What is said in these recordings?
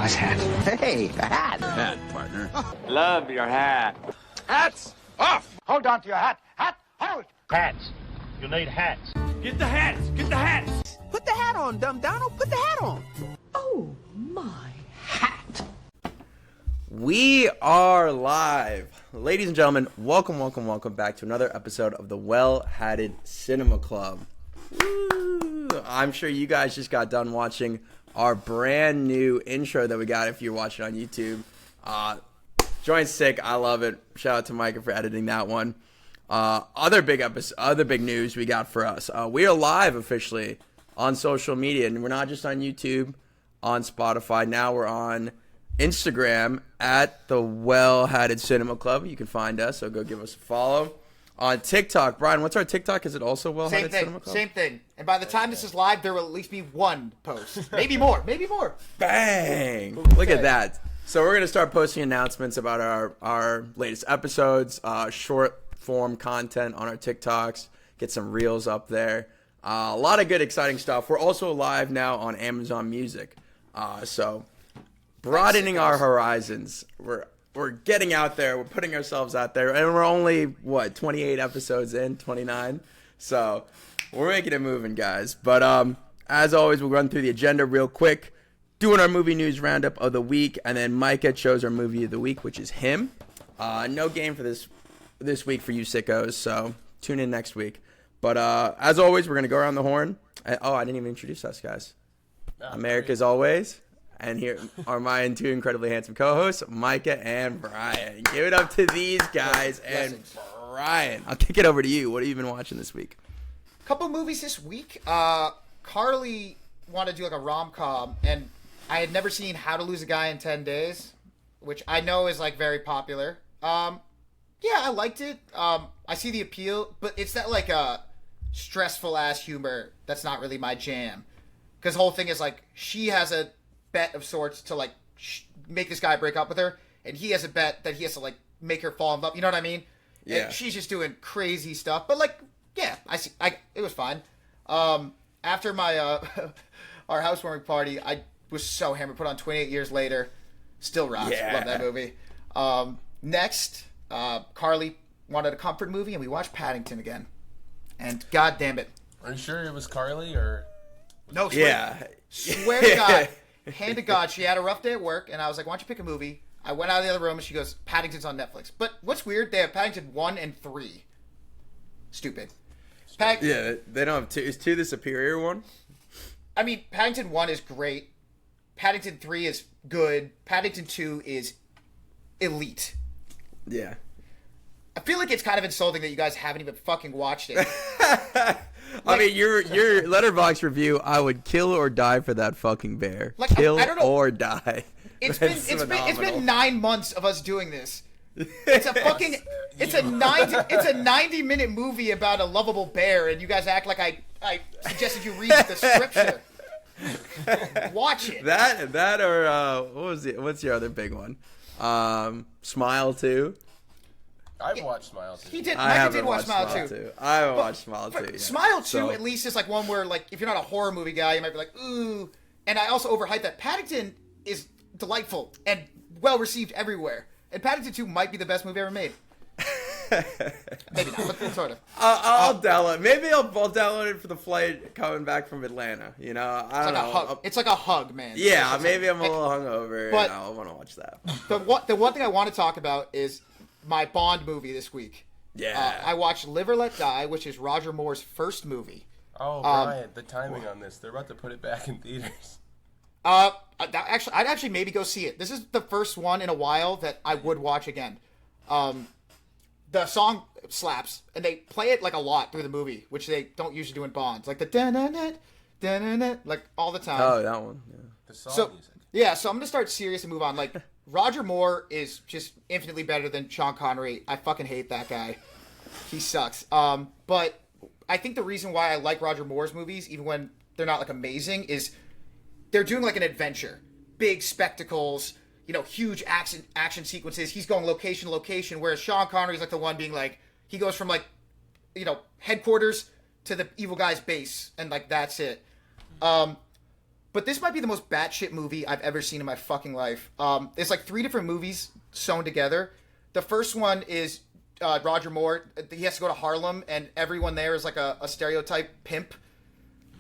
nice hat. Hey, a hat. Hat, partner. Love your hat. Hats off! Hold on to your hat. Hat, hold! Hats. You need hats. Get the hats. Get the hats. Put the hat on, dumb Donald. Put the hat on. Oh, my hat. We are live. Ladies and gentlemen, welcome back to another episode of the Well-Hatted Cinema Club. Woo! I'm sure you guys just got done watching our brand new intro that we got if you're watching on YouTube. Joint's sick. I love it. Shout out to Micah for editing that one. Other big news we got for us. We are live officially on social media, and we're not just on YouTube, on Spotify. Now we're on Instagram at the Well-Hatted Cinema Club. You can find us, so go give us a follow. On TikTok, Brian, what's our TikTok? Is it also Well-Hatted Cinema Club? Same thing. And by the time this is live, there will at least be one post. Maybe more. Bang! Look at that. So we're going to start posting announcements about our latest episodes, short form content on our TikToks, get some reels up there. A lot of good, exciting stuff. We're also live now on Amazon Music. So broadening our horizons. We're getting out there. We're putting ourselves out there. And we're only, 28 episodes in, 29. So we're making it moving, guys. But as always, we'll run through the agenda real quick, doing our movie news roundup of the week. And then Micah chose our movie of the week, which is him. No game for this week for you sickos, so tune in next week. But as always, we're going to go around the horn. I didn't even introduce us, guys. America as always. And here are my two incredibly handsome co-hosts, Micah and Brian. Give it up to these guys. And Brian, I'll kick it over to you. What have you been watching this week? Couple movies this week. Carly wanted to do like a rom-com, and I had never seen How to Lose a Guy in 10 Days, which I know is like very popular. Yeah, I liked it. I see the appeal, but it's that like stressful ass humor that's not really my jam. Because the whole thing is like she has a bet of sorts to like make this guy break up with her, and he has a bet that he has to like make her fall in love. You know what I mean? Yeah. And she's just doing crazy stuff, but like, yeah, it was fine. After my our housewarming party, I was so hammered. Put on 28 Years Later, still rocks. Yeah. Love that movie. Next, Carly wanted a comfort movie, and we watched Paddington again. And god damn it. Are you sure it was Carly or? No, swear to God, hand to God, she had a rough day at work, and I was like, why don't you pick a movie? I went out of the other room, and she goes, Paddington's on Netflix. But what's weird, they have Paddington 1 and 3. Stupid. Yeah, they don't have 2. Is 2 the superior one? I mean, Paddington 1 is great. Paddington 3 is good. Paddington 2 is elite. Yeah. I feel like it's kind of insulting that you guys haven't even fucking watched it. I mean, your Letterboxd review, I would kill or die for that fucking bear. Like, kill I don't know. or die. It's been 9 months of us doing this. It's a fucking it's a 90-minute movie about a lovable bear, and you guys act like I suggested you read the scripture. Watch it. That or what's your other big one? Smile 2. I've watched Smile 2. Micah did watch Smile 2. I haven't watched Smile 2 yet. Smile 2 at least is like one where, like, if you're not a horror movie guy, you might be like, ooh. And I also overhyped that Paddington is delightful and well received everywhere. And Paddington 2 might be the best movie ever made. Maybe not, but sort of. I'll download. Maybe I'll download it for the flight coming back from Atlanta. You know, I don't know. It's like a hug, man. Yeah, maybe I'm a little hungover, but I want to watch that. The one thing I want to talk about is my Bond movie this week. Yeah. I watched Live or Let Die, which is Roger Moore's first movie. Oh, Brian, the timing on this. They're about to put it back in theaters. I'd actually maybe go see it. This is the first one in a while that I would watch again. The song slaps, and they play it like a lot through the movie, which they don't usually do in Bonds. Like the da-na-na, like all the time. Oh, that one. Yeah. The song music. Yeah, so I'm going to start serious and move on. Like, Roger Moore is just infinitely better than Sean Connery. I fucking hate that guy. He sucks. But I think the reason why I like Roger Moore's movies, even when they're not, like, amazing, is they're doing, like, an adventure. Big spectacles, you know, huge action sequences. He's going location to location, whereas Sean Connery's, like, the one being, like, he goes from, like, you know, headquarters to the evil guy's base, and, like, that's it. but this might be the most batshit movie I've ever seen in my fucking life. It's like 3 different movies sewn together. The first one is Roger Moore. He has to go to Harlem, and everyone there is like a stereotype pimp.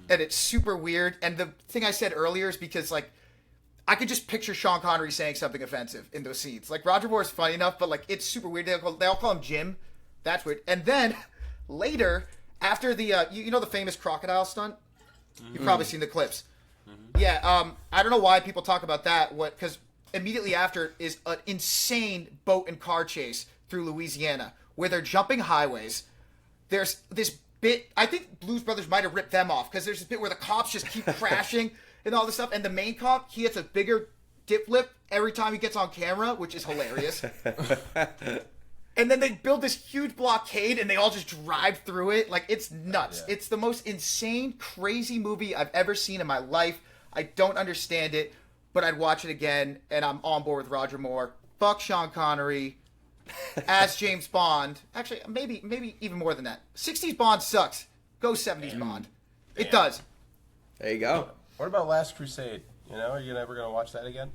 And it's super weird. And the thing I said earlier is because, like, I could just picture Sean Connery saying something offensive in those scenes. Like, Roger Moore is funny enough, but, like, it's super weird. They all call him Jim. That's weird. And then, later, after the, you know the famous crocodile stunt? You've probably seen the clips. Yeah, I don't know why people talk about that. Because immediately after is an insane boat and car chase through Louisiana, where they're jumping highways. There's this bit, I think Blues Brothers might have ripped them off, because there's this bit where the cops just keep crashing and all this stuff, and the main cop, he gets a bigger dip lip every time he gets on camera, which is hilarious. And then they build this huge blockade, and they all just drive through it. Like, it's nuts. Yeah. It's the most insane, crazy movie I've ever seen in my life. I don't understand it, but I'd watch it again, and I'm on board with Roger Moore. Fuck Sean Connery as James Bond. Actually, maybe even more than that. 60s Bond sucks. Go 70s Bond. It does. There you go. What about Last Crusade? You know, are you ever going to watch that again?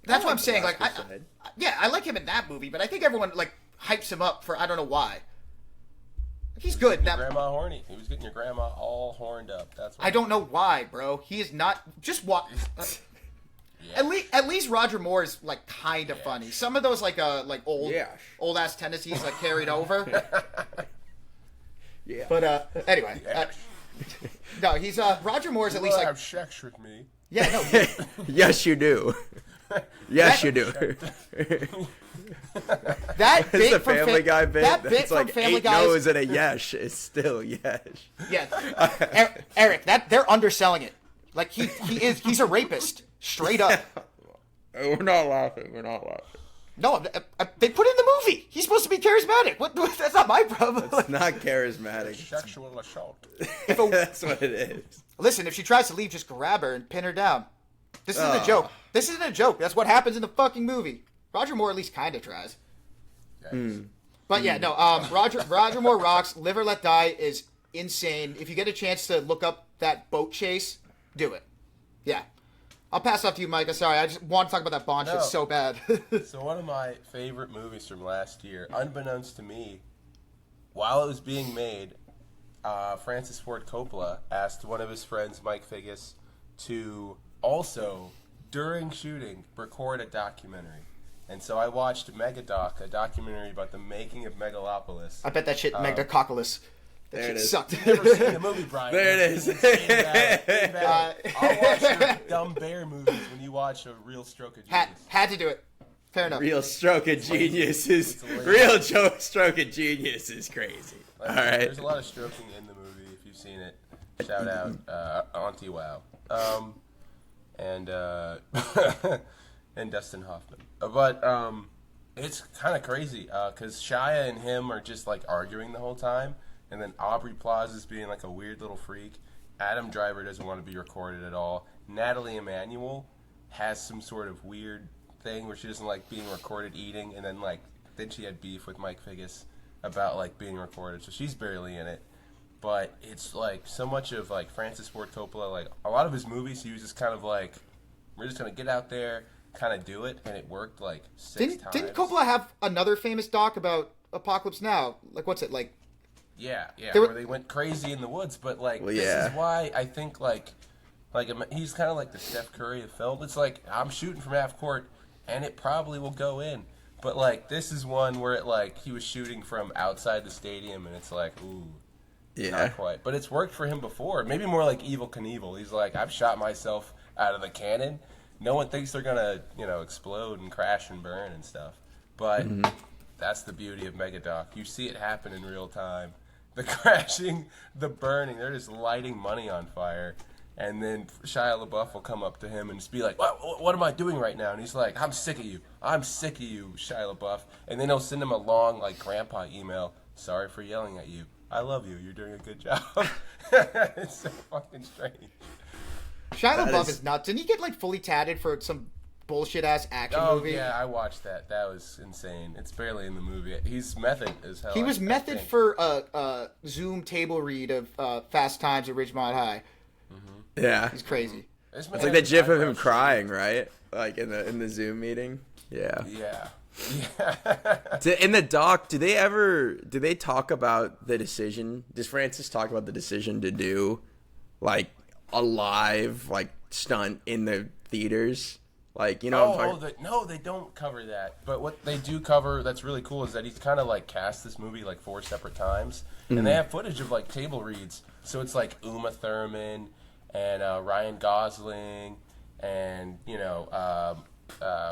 That's what I'm saying. Like, I like him in that movie, but I think everyone like hypes him up for I don't know why. He's good. Your grandma horny. He was getting your grandma all horned up. That's what I don't know why, bro. He is not. Just what? At least Roger Moore is like kind of funny. Some of those like old ass tendencies like carried over. Yeah. But anyway, no, he's Roger Moore's at least like have sex with me. Yeah, no. Yes, you do. Yes, you do. That bit the from Family Guy bit. That bit it's from like Family 8 Guy no's and a yes is still yes. Yeah, Eric, they're underselling it. Like he's a rapist, straight up. We're not laughing. No, they put it in the movie. He's supposed to be charismatic. What? That's not my problem. It's not charismatic. Sexual assault. That's what it is. Listen, if she tries to leave, just grab her and pin her down. This isn't a joke. This isn't a joke. That's what happens in the fucking movie. Roger Moore at least kind of tries. But yeah, no. Roger Moore rocks. Live or Let Die is insane. If you get a chance to look up that boat chase, do it. Yeah. I'll pass off to you, Micah. Sorry, I just want to talk about that Bond shit so bad. So one of my favorite movies from last year, unbeknownst to me, while it was being made, Francis Ford Coppola asked one of his friends, Mike Figgis, to also, during shooting, record a documentary. And so I watched Megadoc, a documentary about the making of Megalopolis. I bet that shit Megalopolis. That shit sucked. You've never seen the movie, Brian. There it is. I'll watch your dumb bear movies when you watch A Real Stroke of Genius. Had to do it. Fair enough. Real stroke of genius is stroke of genius is crazy. Like, all right. There's a lot of stroking in the movie. If you've seen it, shout out Auntie Wow, and and Dustin Hoffman. But it's kind of crazy because Shia and him are just like arguing the whole time, and then Aubrey Plaza's being like a weird little freak. Adam Driver doesn't want to be recorded at all. Natalie Emmanuel has some sort of weird thing where she doesn't like being recorded eating, and then she had beef with Mike Figgis about like being recorded, so she's barely in it. But it's like so much of like Francis Ford Coppola, like a lot of his movies, he was just kind of like, we're just gonna get out there, kind of do it, and it worked like six times. Didn't Coppola have another famous doc about Apocalypse Now? Like what's it like? Yeah, where they went crazy in the woods. But like, this is why I think like he's kind of like the Steph Curry of film. It's like I'm shooting from half court, and it probably will go in. But like this is one where it like he was shooting from outside the stadium, and it's like ooh. Yeah. Not quite. But it's worked for him before. Maybe more like Evel Knievel. He's like, I've shot myself out of the cannon. No one thinks they're going to, explode and crash and burn and stuff. But that's the beauty of Megadoc. You see it happen in real time. The crashing, the burning, they're just lighting money on fire. And then Shia LaBeouf will come up to him and just be like, what am I doing right now? And he's like, I'm sick of you. I'm sick of you, Shia LaBeouf. And then he'll send him a long, like, grandpa email. Sorry for yelling at you. I love you. You're doing a good job. It's so fucking strange. Shia LaBeouf is nuts. Didn't he get like fully tatted for some bullshit ass action movie? Yeah, I watched that. That was insane. It's barely in the movie. He's method as hell. He was method for a Zoom table read of Fast Times at Ridgemont High. Yeah. He's crazy. It's like that gif of him crying, right? Like in the Zoom meeting. Yeah. Yeah. In the doc, do they talk about the decision? Does Francis talk about the decision to do like a live like stunt in the theaters? Like, you know, no, they don't cover that. But what they do cover that's really cool is that he's kind of like cast this movie like 4 separate times, and they have footage of like table reads. So it's like Uma Thurman and Ryan Gosling, and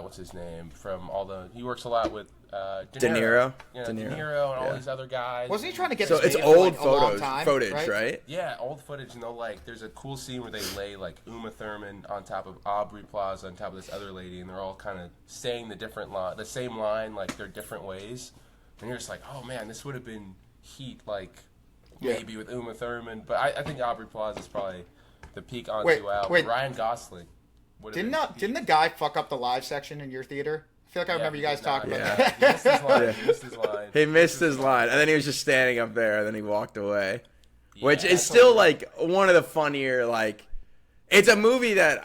what's his name from all the. He works a lot with De Niro. De Niro and all these other guys. Wasn't he trying to get? So this it's made old for, like, photos, footage, right? Yeah, old footage, and there's a cool scene where they lay like Uma Thurman on top of Aubrey Plaza on top of this other lady, and they're all kind of saying the same line, like they're different ways, and you're just like, oh man, this would have been heat, like maybe with Uma Thurman, but I think Aubrey Plaza is probably the peak on Al. Ryan Gosling. Didn't the guy fuck up the live section in your theater? I feel like I remember you guys talking about that. He missed his line. He missed his line, and then he was just standing up there, and then he walked away. Which is still like one of the funnier, like, it's a movie that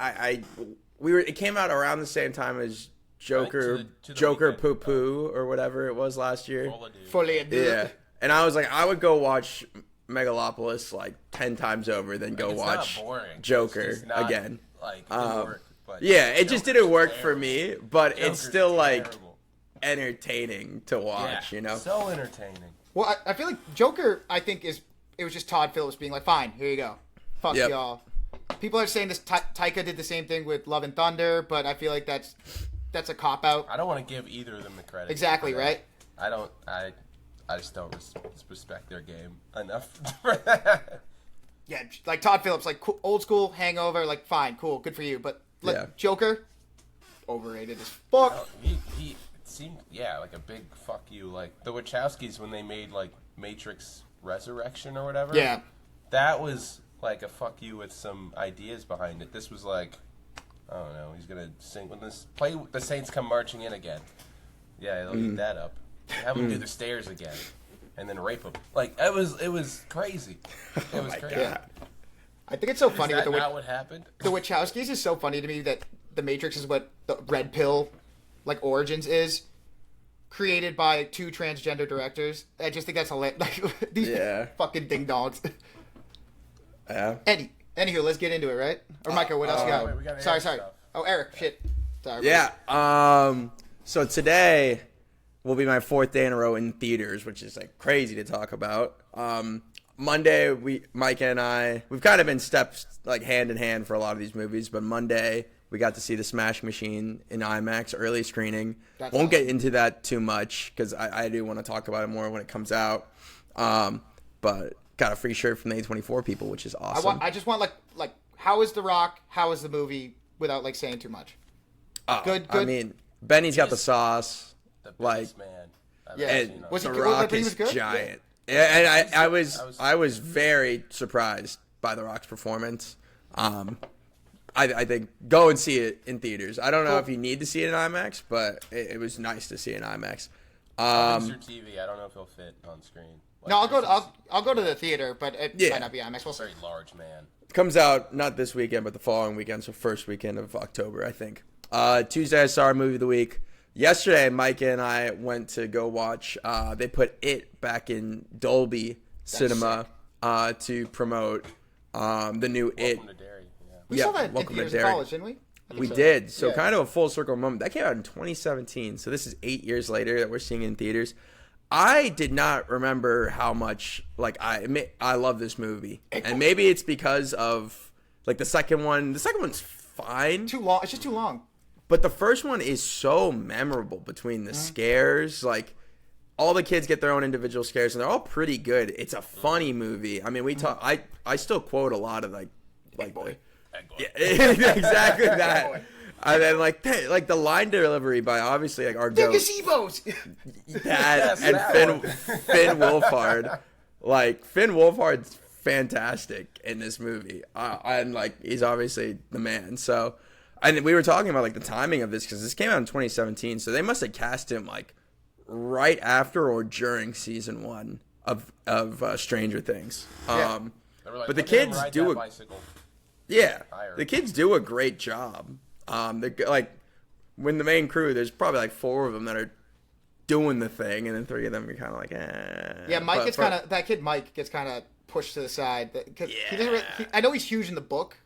it came out around the same time as Joker Poo Poo or whatever it was last year. Fully a dude. Yeah. And I was like, I would go watch Megalopolis like 10 times over than go watch Joker again. Like, it didn't work, but it just didn't work for me, but Joker's it's still like entertaining to watch, you know? So entertaining. Well, I feel like Joker, I think it was just Todd Phillips being like, fine, here you go. Fuck y'all. People are saying this Taika did the same thing with Love and Thunder, but I feel like that's a cop-out. I don't want to give either of them the credit. Exactly, right? I just don't respect their game enough for that. Yeah, like Todd Phillips, like old school Hangover, like fine, cool, good for you. But Joker, overrated as fuck. He seemed like a big fuck you. Like the Wachowskis when they made like Matrix Resurrection or whatever. Yeah, that was like a fuck you with some ideas behind it. This was like, I don't know, he's gonna sing when play the Saints come marching in again. Yeah, they'll eat that up. Have them do the stairs again. And then rape him. Like it was crazy. It was crazy. God. I think it's so funny. Is that not what happened? The Wachowskis is so funny to me that the Matrix is what the Red Pill, like Origins is, created by 2 transgender directors. I just think that's hilarious. Like these fucking ding dongs. Yeah. Anywho, let's get into it, right? Or Micah, what else you got? We got sorry. stuff. Oh, Eric, shit. Sorry. Yeah. So today will be my 4th day in a row in theaters, which is like crazy to talk about. Monday, Micah and I, we've kind of been steps like hand in hand for a lot of these movies, but Monday we got to see The Smash Machine in IMAX early screening. Won't get into that too much because I do want to talk about it more when it comes out. But got a free shirt from the A24 people, which is awesome. I just want like how is The Rock? How is the movie without like saying too much? Good. I mean, Benny's got the sauce. The like, man. And was The he Rock good? is Good? giant. Yeah, and I was very surprised by The Rock's performance. I think go and see it in theaters. I don't know if you need to see it in IMAX, but it was nice to see it in IMAX. It's your TV. I don't know if it'll fit on screen. Like, no, I'll go to the theater, but it might not be IMAX. We'll see. Very large man. It comes out not this weekend, but the following weekend, so first weekend of October, I think. Tuesday I saw our movie of the week. Yesterday, Micah and I went to go watch. They put It back in Dolby Cinema to promote the new It. Welcome to Derry. Yeah. We saw that in theaters in college, didn't we? We did. So kind of a full circle moment. That came out in 2017. So this is 8 years later that we're seeing it in theaters. I did not remember how much I love this movie, and maybe it's because of like the second one. The second one's fine. Too long. It's just too long. But the first one is so memorable between the scares. Like, all the kids get their own individual scares, and they're all pretty good. It's a funny movie. I mean, we talk. I still quote a lot of like boy. Yeah, exactly that. And then like the line delivery by obviously like our goat. Gazebos. That and Finn Wolfhard. Like Finn Wolfhard's fantastic in this movie, and like he's obviously the man. So. And we were talking about like the timing of this because this came out in 2017, so they must have cast him like right after or during season 1 of Stranger Things. Like, but the kids do bicycle. Yeah, higher. the kids do a great job. They're like, when the main crew, there's probably like 4 of them that are doing the thing, and then 3 of them are kind of like, eh. Yeah, Mike gets kind of that kid. Mike gets kind of pushed to the side because he doesn't. Really, I know he's huge in the book,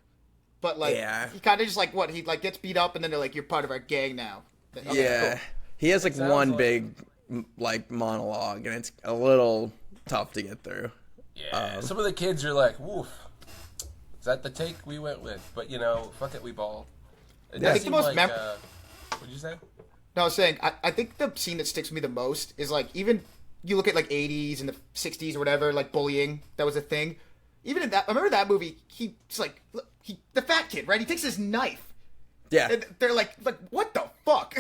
but like he kind of just like he like gets beat up, and then they're like, "You're part of our gang now." Okay, yeah, cool. He has like one big like monologue, and it's a little tough to get through. Yeah, some of the kids are like, "Woof." Is that the take we went with? But fuck it, we ball. I think the most what'd you say? No, I was saying, I think the scene that sticks with me the most is, like, even you look at, like, 80s and the 60s or whatever, like, bullying, that was a thing. Even in that, I remember that movie, he's like, the fat kid, right? He takes his knife. Yeah. And they're like, what the fuck?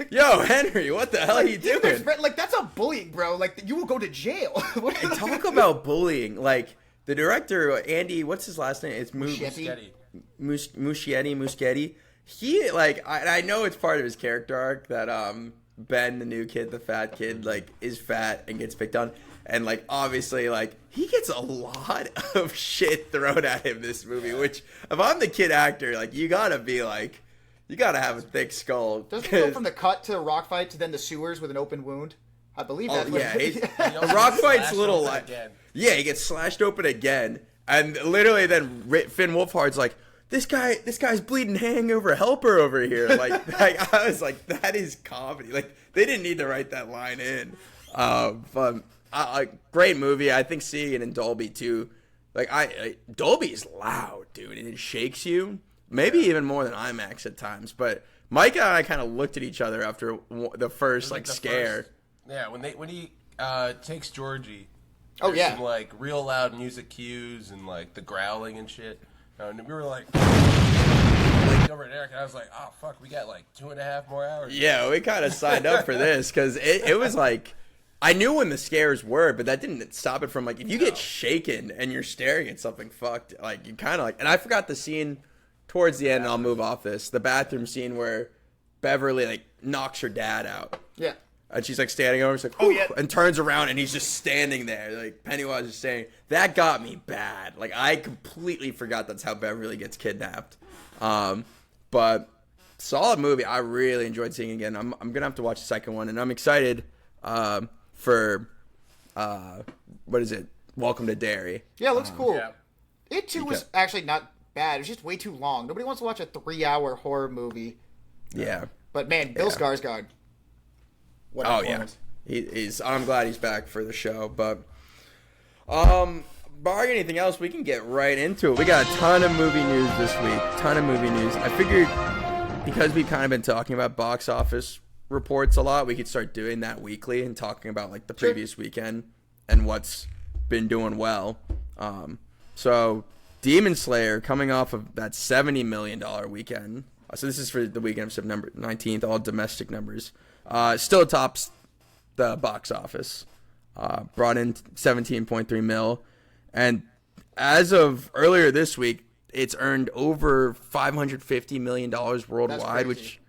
Yo, Henry, what the hell are you doing? Like, that's a bullying, bro. Like, you will go to jail. Talk about bullying. Like, the director, Andy, what's his last name? It's Muschietti. He, like, I know it's part of his character arc that Ben, the new kid, the fat kid, like, is fat and gets picked on. And, like, obviously, like, he gets a lot of shit thrown at him this movie, which, if I'm the kid actor, like, you gotta be, like, you gotta have a thick skull. Doesn't he go from the cut to the rock fight to then the sewers with an open wound? I believe that's the rock fight's a little, like, yeah, he gets slashed open again. And literally then Finn Wolfhard's like, This guy's bleeding hangover helper over here. Like I was like, that is comedy. Like, they didn't need to write that line in. But great movie. I think seeing it in Dolby too. Like Dolby's loud, dude, and it shakes you. Maybe even more than IMAX at times. But Micah and I kind of looked at each other after the first scare. Yeah, when he takes Georgie. Oh yeah. Some, like, real loud music cues and like the growling and shit. And we were like over at Eric, and I was like, oh, fuck, we got like 2.5 more hours. Yeah, we kind of signed up for this because it was like, I knew when the scares were, but that didn't stop it from, like, if you get shaken and you're staring at something fucked, like, you kind of like, and I forgot the scene towards the end, and I'll move off this, the bathroom scene where Beverly, like, knocks her dad out. Yeah. And she's like standing over, she's like, oh yeah, and turns around and he's just standing there. Like Pennywise is saying, that got me bad. Like I completely forgot that's how Beverly gets kidnapped. But solid movie. I really enjoyed seeing it again. I'm gonna have to watch the second one, and I'm excited for what is it? Welcome to Derry. Yeah, it looks cool. Yeah. It too was actually not bad. It was just way too long. Nobody wants to watch a 3-hour horror movie. Yeah. But man, Bill Skarsgård. Oh yeah, he's. I'm glad he's back for the show. But barring anything else, we can get right into it. We got a ton of movie news this week. I figured because we've kind of been talking about box office reports a lot, we could start doing that weekly and talking about like the previous weekend and what's been doing well. So Demon Slayer coming off of that $70 million weekend. So this is for the weekend of September 19th, all domestic numbers. Still tops the box office. Brought in 17.3 mil. And as of earlier this week, it's earned over $550 million worldwide, which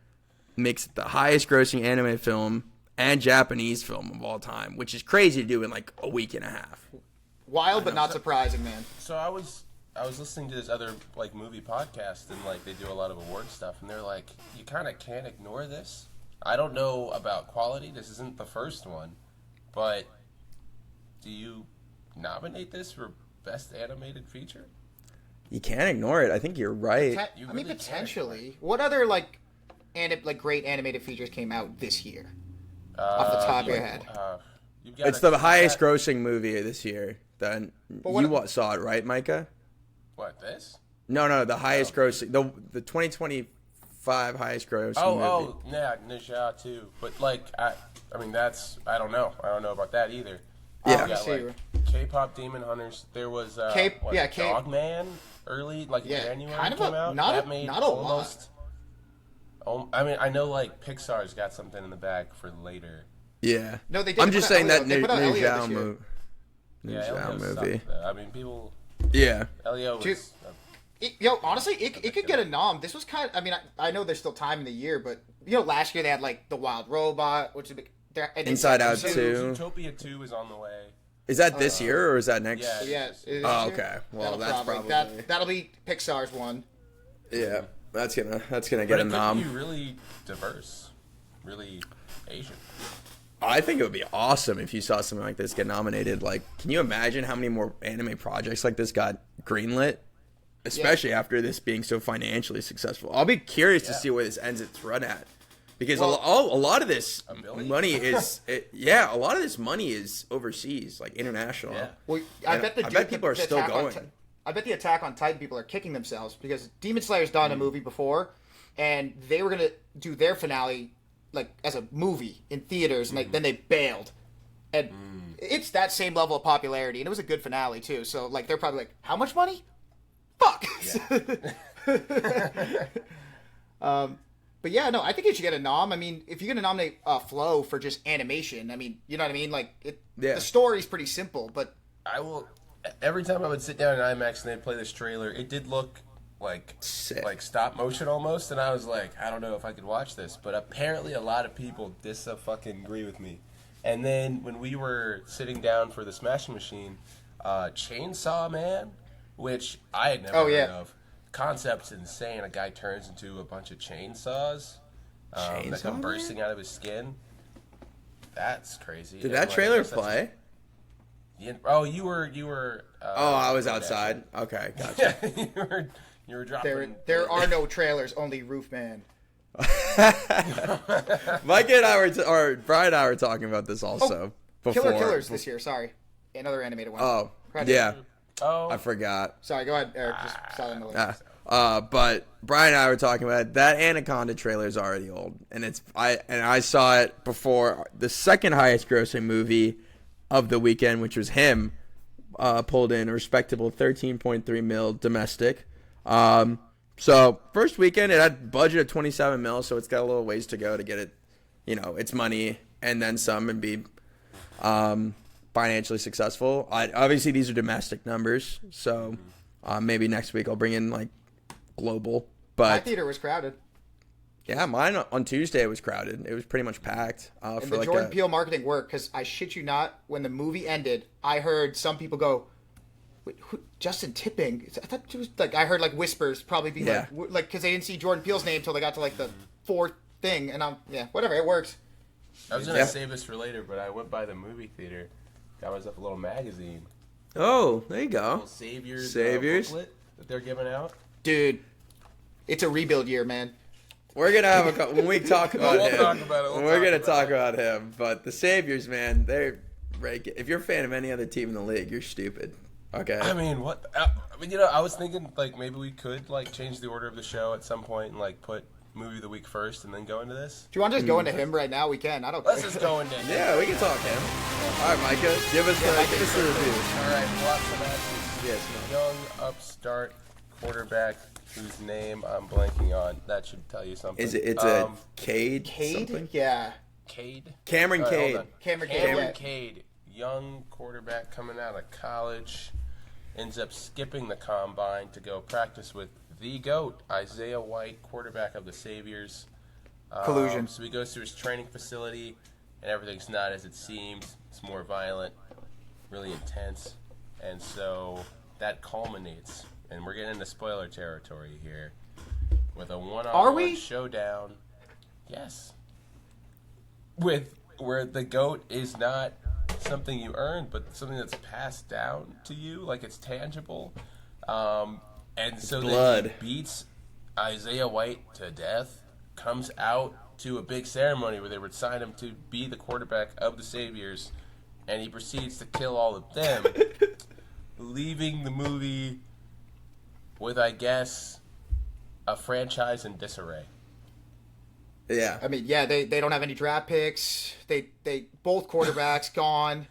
makes it the highest grossing anime film and Japanese film of all time, which is crazy to do in like a week and a half. Wild, but not surprising, man. So I was listening to this other like movie podcast, and like they do a lot of award stuff, and they're like, you kind of can't ignore this. I don't know about quality. This isn't the first one, but do you nominate this for Best Animated Feature? You can't ignore it. I think you're right. I mean, potentially. What other great animated features came out this year? Off the top of your head. It's the highest grossing movie this year. Then you saw it, right, Micah? What, this? No, the highest grossing, the 2025 highest grossing movie. Oh, yeah, Nisha too. But like, I mean, that's I don't know about that either. Yeah, got, like, K-pop Demon Hunters. There was Dogman early, like in January, kind of came out. Not a lot. I mean, I know like Pixar's got something in the bag for later. Yeah. No, they did. I'm just saying that New Zhao movie. I mean, people. Yeah. Elio was. Honestly, it could get a nom. This was kind of. I mean, I know there's still time in the year, but last year they had like The Wild Robot, which is Inside Out 2. Zootopia 2 is on the way. Is that this year or is that next? Yeah. Oh, okay. Well, that's probably that'll be Pixar's one. Yeah, that's gonna get a nom. It could be really diverse, really Asian. I think it would be awesome if you saw something like this get nominated. Like, can you imagine how many more anime projects like this got greenlit? Especially after this being so financially successful. I'll be curious to see where this ends its run at. Because a lot of this money is, a lot of this money is overseas, like international. Yeah. Well, I bet people are still going. I bet the Attack on Titan people are kicking themselves because Demon Slayer's done a movie before, and they were gonna do their finale like as a movie in theaters, and then they bailed. And it's that same level of popularity, and it was a good finale too. So like they're probably like, how much money? Fuck. Yeah. But yeah, no, I think you should get a nom. I mean, if you're gonna nominate Flow for just animation, I mean, you know what I mean? Like, the story's pretty simple, but I will. Every time I would sit down in IMAX and they'd play this trailer, it did look like stop motion almost, and I was like, I don't know if I could watch this. But apparently, a lot of people fucking agree with me. And then when we were sitting down for the Smashing Machine, Chainsaw Man, which I had never heard of. Concept's insane. A guy turns into a bunch of chainsaws that come bursting out of his skin. That's crazy. Did that trailer play? Oh, you were. I was outside. Okay, gotcha. Yeah, you were dropping. There are no trailers, only Roofman. Mike and I or Brian and I were talking about this also before. Killers this year. Sorry, another animated one. Oh, yeah. Oh, I forgot. Sorry, go ahead, Eric. Just saw in the list. But Brian and I were talking about it. That Anaconda trailer is already old, and I saw it before the second highest grossing movie of the weekend, which was him, pulled in a respectable 13.3 mil domestic. So first weekend it had a budget of 27 mil, so it's got a little ways to go to get it, its money and then some and be financially successful. Obviously these are domestic numbers, so maybe next week I'll bring in like global. But my theater was crowded. Yeah, mine on Tuesday was crowded. It was pretty much packed. And the Jordan Peele marketing worked, because I shit you not, when the movie ended, I heard some people go, "Wait, Justin Tipping?" I thought it was like, I heard like whispers, probably be like, because they didn't see Jordan Peele's name until they got to like the fourth thing, and whatever, it works. I was gonna save this for later, but I went by the movie theater. Got myself a little magazine. Oh, there you go. A little Saviors booklet that they're giving out. Dude, it's a rebuild year, man. We're gonna have when we talk about him. We're gonna talk about him. But the Saviors, man, if you're a fan of any other team in the league, you're stupid. Okay. I mean, what? I was thinking like maybe we could like change the order of the show at some point and like put movie of the week first and then go into this. Do you want to just go into him right now? We can. I don't. Let's just go into him. Yeah, we can talk him. All right, Micah, give us the review. All right, lots of matches. Yes. Young upstart quarterback whose name I'm blanking on. That should tell you something. It's a Cade? Cade? Yeah. Cade? Cameron Cade. Cameron Cade. Young quarterback coming out of college. Ends up skipping the combine to go practice with the GOAT, Isaiah White, quarterback of the Saviors. Collusion. So he goes to his training facility, and everything's not as it seems. It's more violent, really intense. And so that culminates, and we're getting into spoiler territory here, with a one-on-one showdown. Yes. Where the GOAT is not something you earn, but something that's passed down to you, like it's tangible. And so then he beats Isaiah White to death, comes out to a big ceremony where they would sign him to be the quarterback of the Saviors, and he proceeds to kill all of them, leaving the movie with, I guess, a franchise in disarray. Yeah. I mean, they don't have any draft picks. They both quarterbacks gone.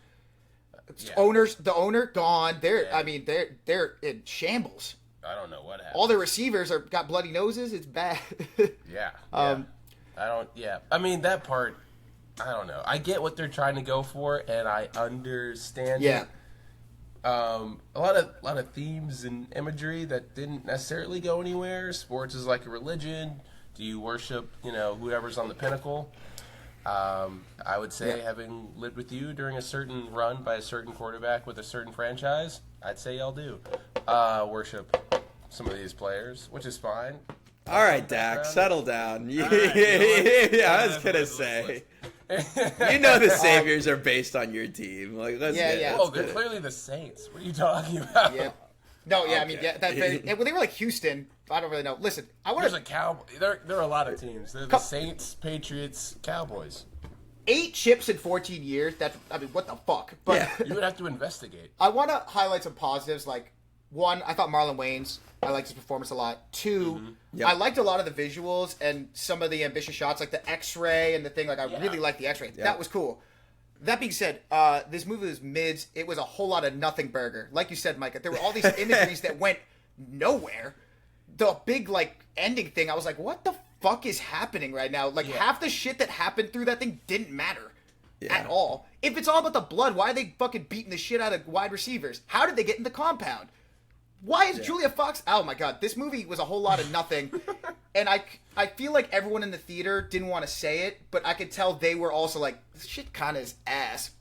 Yeah. The owner gone. They're in shambles. I don't know what happened. All their receivers got bloody noses. It's bad. Yeah. I mean, that part, I don't know. I get what they're trying to go for, and I understand it. A lot of themes and imagery that didn't necessarily go anywhere. Sports is like a religion. Do you worship, whoever's on the pinnacle? I would say, having lived with you during a certain run by a certain quarterback with a certain franchise, I'd say y'all do worship some of these players, which is fine. All right, Dak, settle down. Yeah, I was gonna say. You know the Saviors are based on your team. Like, Oh, they're clearly the Saints. What are you talking about? Yeah. No, yeah, okay. I mean, well, they were like Houston. I don't really know. Listen, There's a Cowboy. There are a lot of teams. They're the Saints, Patriots, Cowboys. 8 chips in 14 years. What the fuck? But you would have to investigate. I want to highlight some positives. Like, 1, I thought Marlon Wayans. I liked his performance a lot. 2, I liked a lot of the visuals and some of the ambitious shots, like the X-ray and the thing. Like, I really liked the X-ray. That was cool. That being said, this movie was mids. It was a whole lot of nothing burger. Like you said, Micah, there were all these imageries that went nowhere. The big, like, ending thing, I was like, what the fuck is happening right now? Like, half the shit that happened through that thing didn't matter at all. If it's all about the blood, why are they fucking beating the shit out of wide receivers? How did they get in the compound? Why is Julia Fox... Oh, my God. This movie was a whole lot of nothing. And I feel like everyone in the theater didn't want to say it, but I could tell they were also like, this shit kind of is ass.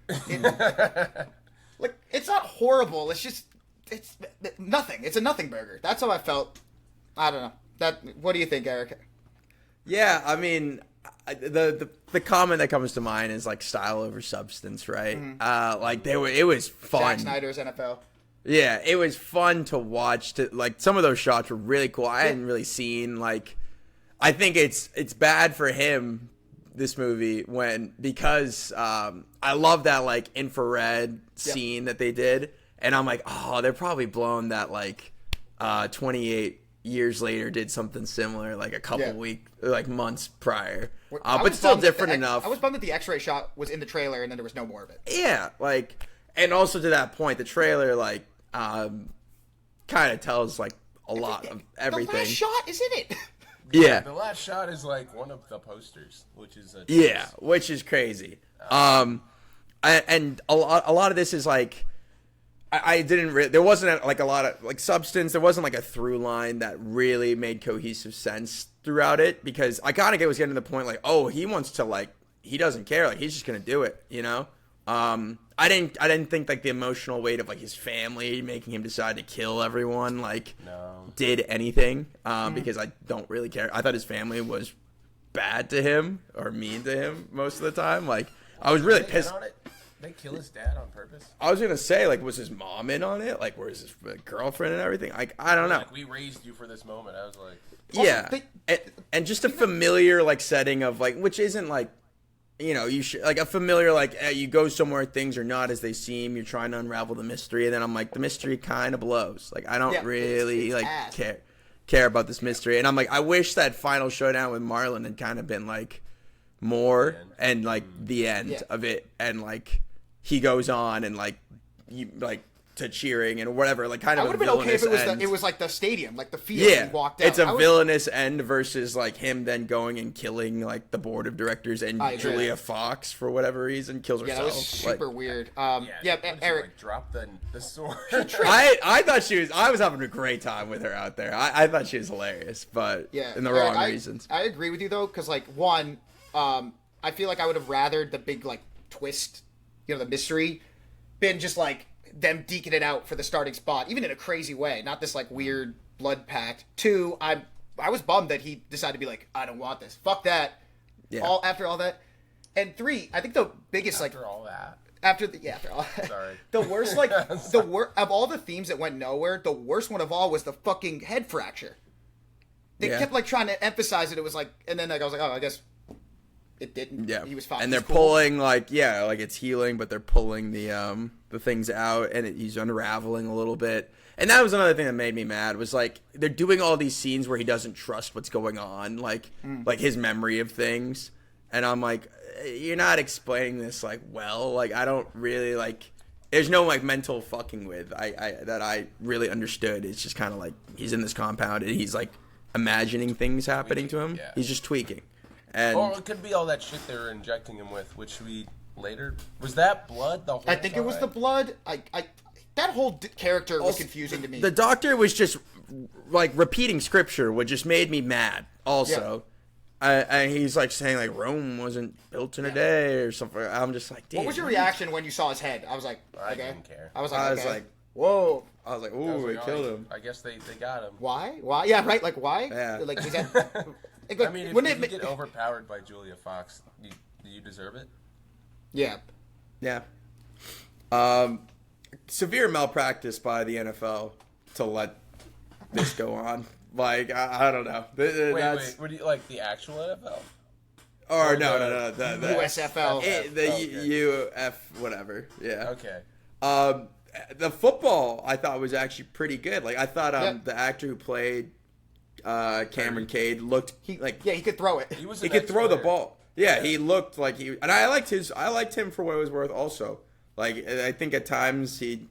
Like, it's not horrible. It's just... It's nothing. It's a nothing burger. That's how I felt. I don't know. What do you think, Eric? Yeah, I mean... The comment that comes to mind is, like, style over substance, right? Like, it was fun. Zack Snyder's NFL. Yeah, it was fun to watch. Like, some of those shots were really cool. I hadn't really seen, like, I think it's bad for him, this movie, because I love that, like, infrared scene that they did, and I'm like, oh, they're probably blown that, like, 28 years later did something similar, like a couple months prior, but still different enough. I was bummed that the X-ray shot was in the trailer and then there was no more of it. Yeah, like, and also to that point, the trailer, like, kind of tells, like, a lot of everything. The last shot is in it. Yeah. The last shot is, like, one of the posters, which is which is crazy. And a lot of this is, like, I didn't there wasn't, like, a lot of, like, substance. There wasn't, like, a through line that really made cohesive sense throughout it, because I kind of was getting to the point, like, oh, he wants to, like, he doesn't care. Like, he's just going to do it, you know? I didn't think, like, the emotional weight of, like, his family making him decide to kill everyone, like, did anything, because I don't really care. I thought his family was bad to him or mean to him most of the time. Like, I was really pissed. They kill his dad on purpose? I was gonna say, like, was his mom in on it? Like, where's his girlfriend and everything? Like, I don't know. Like, we raised you for this moment. I was like... Yeah. And just a familiar, like, setting of, like, which isn't, like, you know, you should, like, a familiar, like, you go somewhere, things are not as they seem, you're trying to unravel the mystery, and then I'm like, the mystery kind of blows. Like, I don't really, it's like, care about this mystery. And I'm like, I wish that final showdown with Marlon had kind of been, like, more, and, like, the end of it, and, like, he goes on, and, like, to cheering and whatever, like, kind of. I would have been okay if it was like the stadium, like the field. Yeah, he walked out. It's a villainous end versus, like, him then going and killing, like, the board of directors, and Julia Fox, for whatever reason, kills herself. Yeah, that was super weird. Eric, like, drop the sword. I thought she was. I was having a great time with her out there. I thought she was hilarious, but in the wrong reasons. I agree with you though, because, like, one, I feel like I would have rathered the big, like, twist, you know, the mystery, been just like them deking it out for the starting spot, even in a crazy way, not this, like, weird blood pact. 2, I was bummed that he decided to be like, I don't want this. Fuck that. Yeah. After all that. And 3, I think the biggest, after all that. After all that. Sorry. The worst, like, of all the themes that went nowhere, the worst one of all was the fucking head fracture. They kept, like, trying to emphasize it. It was like, and then, like, I was like, oh, I guess it didn't. Yeah. He was fine. And they're pulling, like, like, it's healing, but they're pulling the things out, and he's unraveling a little bit. And that was another thing that made me mad, was, like, they're doing all these scenes where he doesn't trust what's going on, like his memory of things. And I'm like, you're not explaining this, like, well. Like, I don't really, like, there's no, like, mental fucking with that I really understood. It's just kind of like, he's in this compound, and he's, like, imagining things happening to him. Yeah. He's just tweaking. And or it could be all that shit they were injecting him with, which we later... Was that blood the whole time? I think it was the blood. That whole character was confusing to me. The doctor was just, like, repeating scripture, which just made me mad also. And he's like saying like Rome wasn't built in a day or something. I'm just like, dude. What was your reaction when you saw his head? I was like, okay. I didn't care. I was I like, was like, whoa. I was like, ooh, they killed him. I guess they got him. Why? Yeah, right. Like why? Yeah. Like is that? I mean, if you get overpowered by Julia Fox, do you deserve it? Yeah. Yeah. Severe malpractice by the NFL to let this go on. Like, I don't know. Wait. What do you like the actual NFL? Or no. The USFL. The UF whatever. Yeah. Okay. The football I thought was actually pretty good. Like I thought the actor who played Cameron Cade looked he could throw it. He could throw the ball. Yeah, he looked like he, and I liked him for what it was worth also. Like I think at times he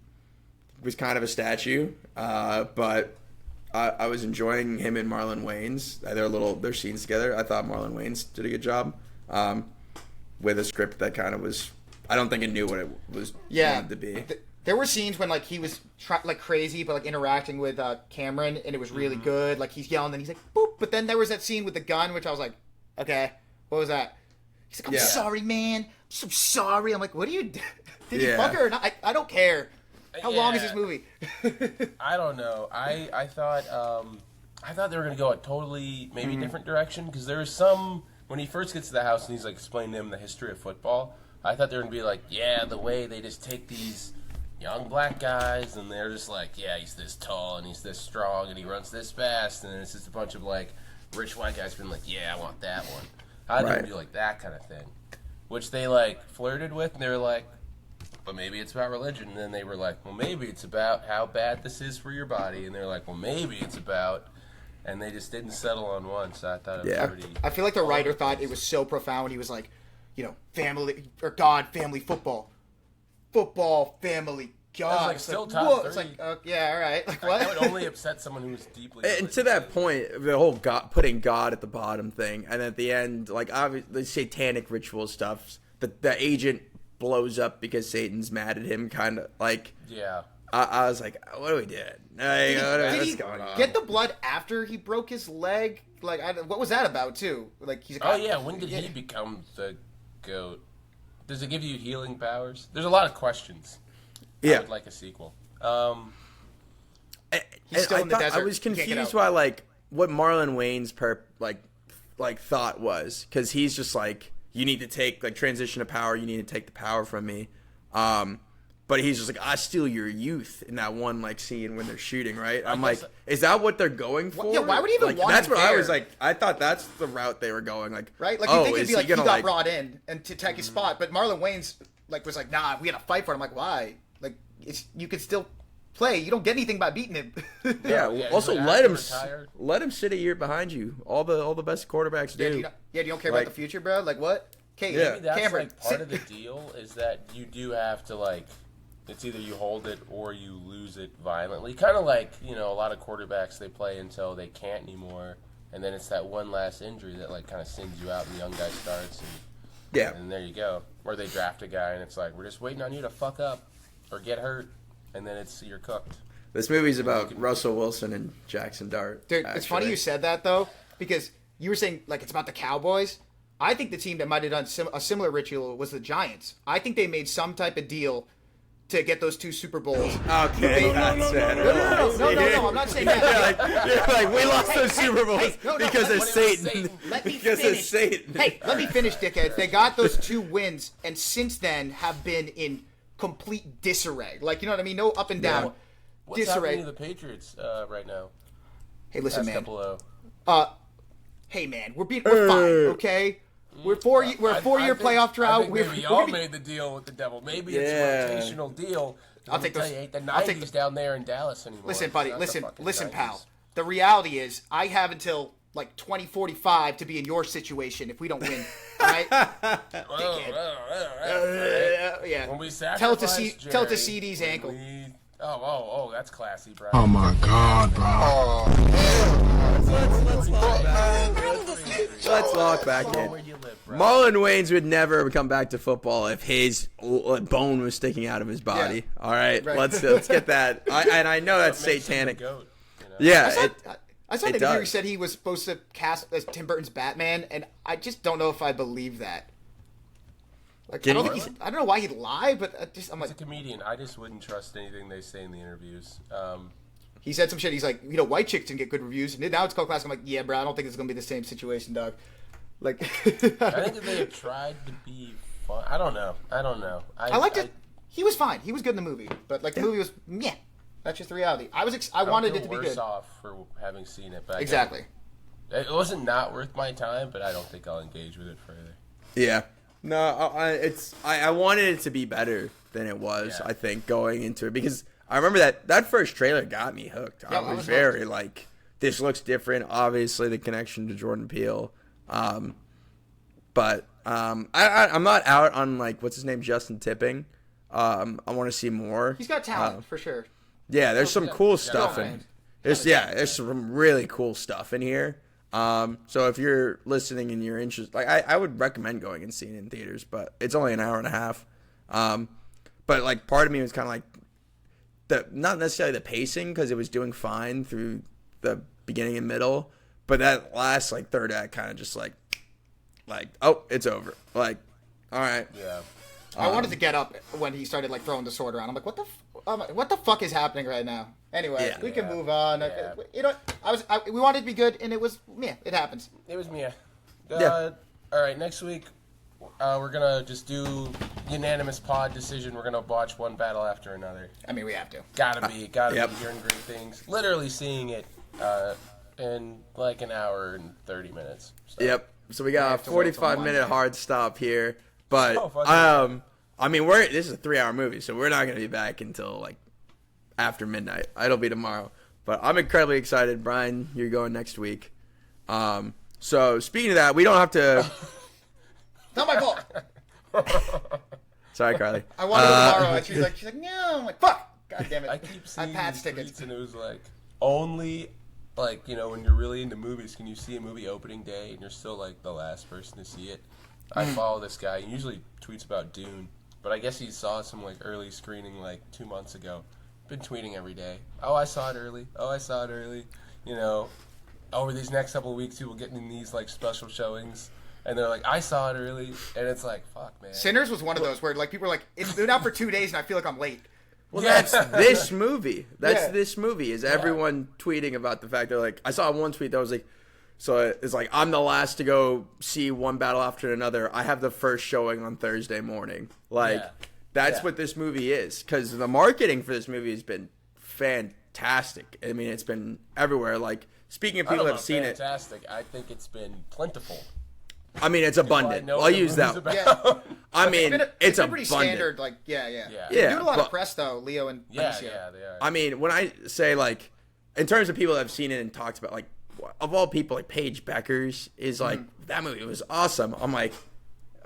was kind of a statue, but I was enjoying him and Marlon Wayans. Their scenes together. I thought Marlon Wayans did a good job with a script that kind of was. I don't think it knew what it was wanted to be. There were scenes when like he was like crazy, but like interacting with Cameron, and it was really good. Like he's yelling, and he's like boop. But then there was that scene with the gun, which I was like, okay, what was that? He's like, I'm sorry, man. I'm so sorry. I'm like, what do you do? Did you fuck her or not? I don't care. How long is this movie? I don't know. I thought they were gonna go a totally maybe different direction because there was some when he first gets to the house and he's like explaining to him the history of football. I thought they were gonna be like, yeah, the way they just take these young black guys and they're just like, yeah, he's this tall and he's this strong and he runs this fast and it's just a bunch of like rich white guys being like, yeah, I want that one. I thought it'd be like that kind of thing, which they like flirted with and they were like, but maybe it's about religion. And then they were like, well, maybe it's about how bad this is for your body. And they're like, well, maybe it's about, and they just didn't settle on one. So I thought it was pretty. I feel like the writer thought it was so profound. He was like, you know, family or God, family, football, family, God. Like still top 30. It's like, yeah, all right. Like what? That would only upset someone who was deeply. And to that point, the whole putting God at the bottom thing, and at the end, like obviously the satanic ritual stuff, the agent blows up because Satan's mad at him, kind of like. Yeah. I was like, what are we doing? Did he get the blood after he broke his leg? Like, what was that about too? Like he's. Like, when did he become the goat? Does it give you healing powers? There's a lot of questions. I would like a sequel. He's still in the desert. I was confused by like what Marlon Wayans thought was, because he's just like, you need to take like transition to power. You need to take the power from me. But he's just like, I steal your youth in that one like scene when they're shooting, right? I'm like, is that what they're going for? Yeah, why would he even want That's him what there? I was like. I thought that's the route they were going. Like, right? Like you think it'd be like he got brought in and to take his spot, but Marlon Wayans like was like, nah, we gotta fight for it. I'm like, why? Like, you could still play. You don't get anything by beating him. Also, let him sit a year behind you. All the best quarterbacks do. You don't care about the future, bro. Like what? Maybe that's Cameron, like part of the deal is that you do have to like. It's either you hold it or you lose it violently. Kind of like, you know, a lot of quarterbacks, they play until they can't anymore. And then it's that one last injury that, like, kind of sends you out and the young guy starts. And there you go. Or they draft a guy and it's like, we're just waiting on you to fuck up or get hurt. And then you're cooked. This movie's about Russell Wilson and Jackson Dart. Dude, it's funny you said that, though, because you were saying, like, it's about the Cowboys. I think the team that might have done a similar ritual was the Giants. I think they made some type of deal to get those 2 Super Bowls. Okay, no, I'm not saying that. You're like, we lost those Super Bowls because of Satan. Let me finish. Hey, let me finish, dickhead. They got those 2 wins, and since then have been in complete disarray. Like, you know what I mean? No up and down. What's disarray. happening to the Patriots right now? Hey, listen, man. Hey, man, we're fine, okay? We're a 4-year playoff drought. We all made the deal with the devil. Maybe it's a rotational deal. I'll take those. You ain't the 90s down there in Dallas anymore. Listen, buddy. Listen, pal. The reality is, I have until like 2045 to be in your situation if we don't win. All right? Yeah. When we tell it to CD's ankle. Oh, that's classy, bro. Oh my God, bro. Let's walk back in. Marlon Wayans would never come back to football if his bone was sticking out of his body. Yeah. All right, let's get that. I know that's satanic. Goat, Yeah. I saw an interview he said he was supposed to cast as Tim Burton's Batman, and I just don't know if I believe that. Like, I don't know why he'd lie, but I'm like, he's a comedian. I just wouldn't trust anything they say in the interviews. He said some shit. He's like, white chicks didn't get good reviews, and now it's cult classic. I'm like, yeah, bro, I don't think it's gonna be the same situation, dog. Like, I think that they have tried to be fun. I don't know. I liked it. He was fine. He was good in the movie, but like the movie was meh. That's just the reality. I wanted it to be good. Worse off for having seen it, but exactly. It wasn't not worth my time, but I don't think I'll engage with it further. Yeah. No, I wanted it to be better than it was. Yeah. I think going into it because I remember that first trailer got me hooked. Yeah, I was very hooked. Like, this looks different. Obviously, the connection to Jordan Peele, but I'm not out on like what's his name, Justin Tipping. I want to see more. He's got talent for sure. Yeah, there's some cool stuff in. There's some really cool stuff in here. So if you're listening and you're interested, like I would recommend going and seeing it in theaters, but it's only an hour and a half. But like part of me was kind of like not necessarily the pacing because it was doing fine through the beginning and middle, but that last like third act kind of just like oh, it's over. Like, all right. Yeah. I wanted to get up when he started like throwing the sword around. I'm like, what the fuck is happening right now? Anyway, we can move on. Yeah. You know, we wanted to be good, and it was Mia. It happens. It was Mia. All right, next week we're gonna just do unanimous pod decision. We're gonna watch one battle after another. I mean, we have to. Gotta be hearing great things. Literally seeing it in like an hour and 30 minutes. So. Yep. So we got a 45-minute hard stop here. But I mean, this is a 3-hour movie, so we're not gonna be back until like after midnight. It'll be tomorrow. But I'm incredibly excited, Brian. You're going next week. So speaking of that, we don't have to. Not my fault. Sorry, Carly. I wanted tomorrow, and she's like, no. I'm like, fuck. God damn it. I keep seeing Pat's these tickets, tweets, and it was like only. Like, you know, when you're really into movies, can you see a movie opening day and you're still, like, the last person to see it? I follow this guy. He usually tweets about Dune, but I guess he saw some, like, early screening, like, 2 months ago. Been tweeting every day. Oh, I saw it early. Oh, I saw it early. You know, over these next couple of weeks, people getting these, like, special showings. And they're like, I saw it early. And it's like, fuck, man. Sinners was one of those where, like, people were like, it's been out for 2 days and I feel like I'm late. Well, that's this movie. This movie is everyone tweeting about the fact that, like, I saw one tweet that was like, so it's like, I'm the last to go see one battle after another. I have the first showing on Thursday morning. Like, that's what this movie is. Because the marketing for this movie has been fantastic. I mean, it's been everywhere. Like, speaking of people that have seen fantastic, I think it's been plentiful. I mean, it's abundant. I'll use that. Yeah. I mean, it's been pretty standard. Like, They're doing a lot of press, though, Leo and Benicio. Yeah, they are. I mean, when I say, like, in terms of people that have seen it and talked about, like, of all people, like, Paige Beckers is, like, that movie was awesome. I'm like,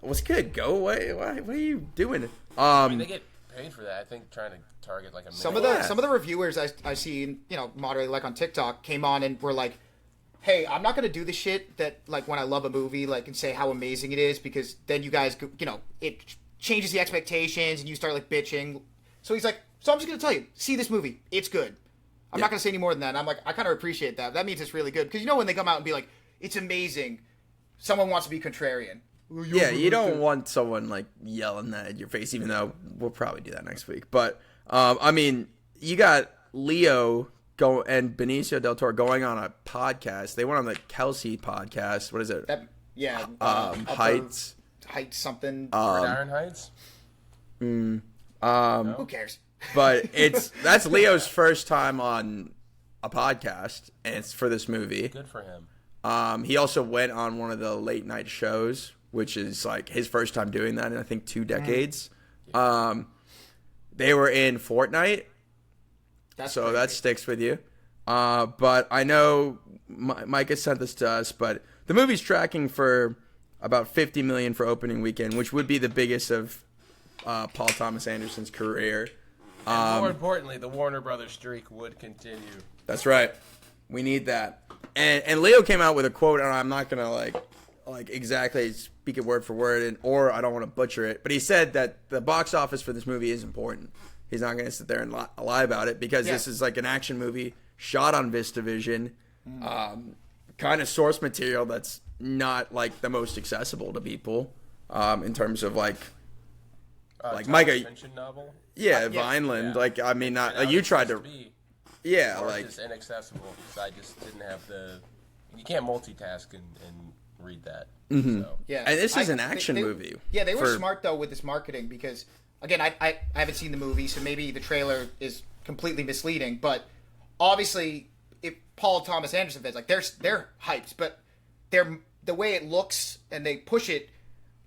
what's good? Go away. What are you doing? I mean, they get paid for that. I think trying to target, like, a some of the reviewers I seen, you know, moderately, like, on TikTok, came on and were like, hey, I'm not going to do the shit that, like, when I love a movie, like, and say how amazing it is, because then you guys, you know, it changes the expectations, and you start, like, bitching. So he's like, so I'm just going to tell you, see this movie. It's good. I'm not going to say any more than that. And I'm like, I kind of appreciate that. That means it's really good. Because, you know, when they come out and be like, it's amazing, someone wants to be contrarian. Yeah, you don't want someone, like, yelling that at your face, even though we'll probably do that next week. But, I mean, you got Leo and Benicio del Toro going on a podcast. They went on the Kelsey podcast. What is it? Heights something. Iron Heights? Who cares? But that's Leo's first time on a podcast, and it's for this movie. Good for him. He also went on one of the late night shows, which is like his first time doing that in I think 2 decades. They were in Fortnite. So that sticks with you. But I know Mike has sent this to us, but the movie's tracking for about $50 million for opening weekend, which would be the biggest of Paul Thomas Anderson's career. And more importantly, the Warner Brothers streak would continue. That's right. We need that. And Leo came out with a quote, and I'm not gonna like exactly speak it word for word, or I don't want to butcher it, but he said that the box office for this movie is important. He's not going to sit there and lie about it because this is like an action movie shot on VistaVision. kind of source material that's not like the most accessible to people in terms of like Micah. Novel? Yeah, Vineland. Yeah. Like I mean, not like you tried to. Yeah, like just inaccessible because I just didn't have the. You can't multitask and read that. Mm-hmm. So. Yeah, and this is an action movie. Yeah, they were smart though with this marketing because again, I haven't seen the movie, so maybe the trailer is completely misleading. But obviously, if Paul Thomas Anderson fans like they're hyped, but the way it looks and they push it.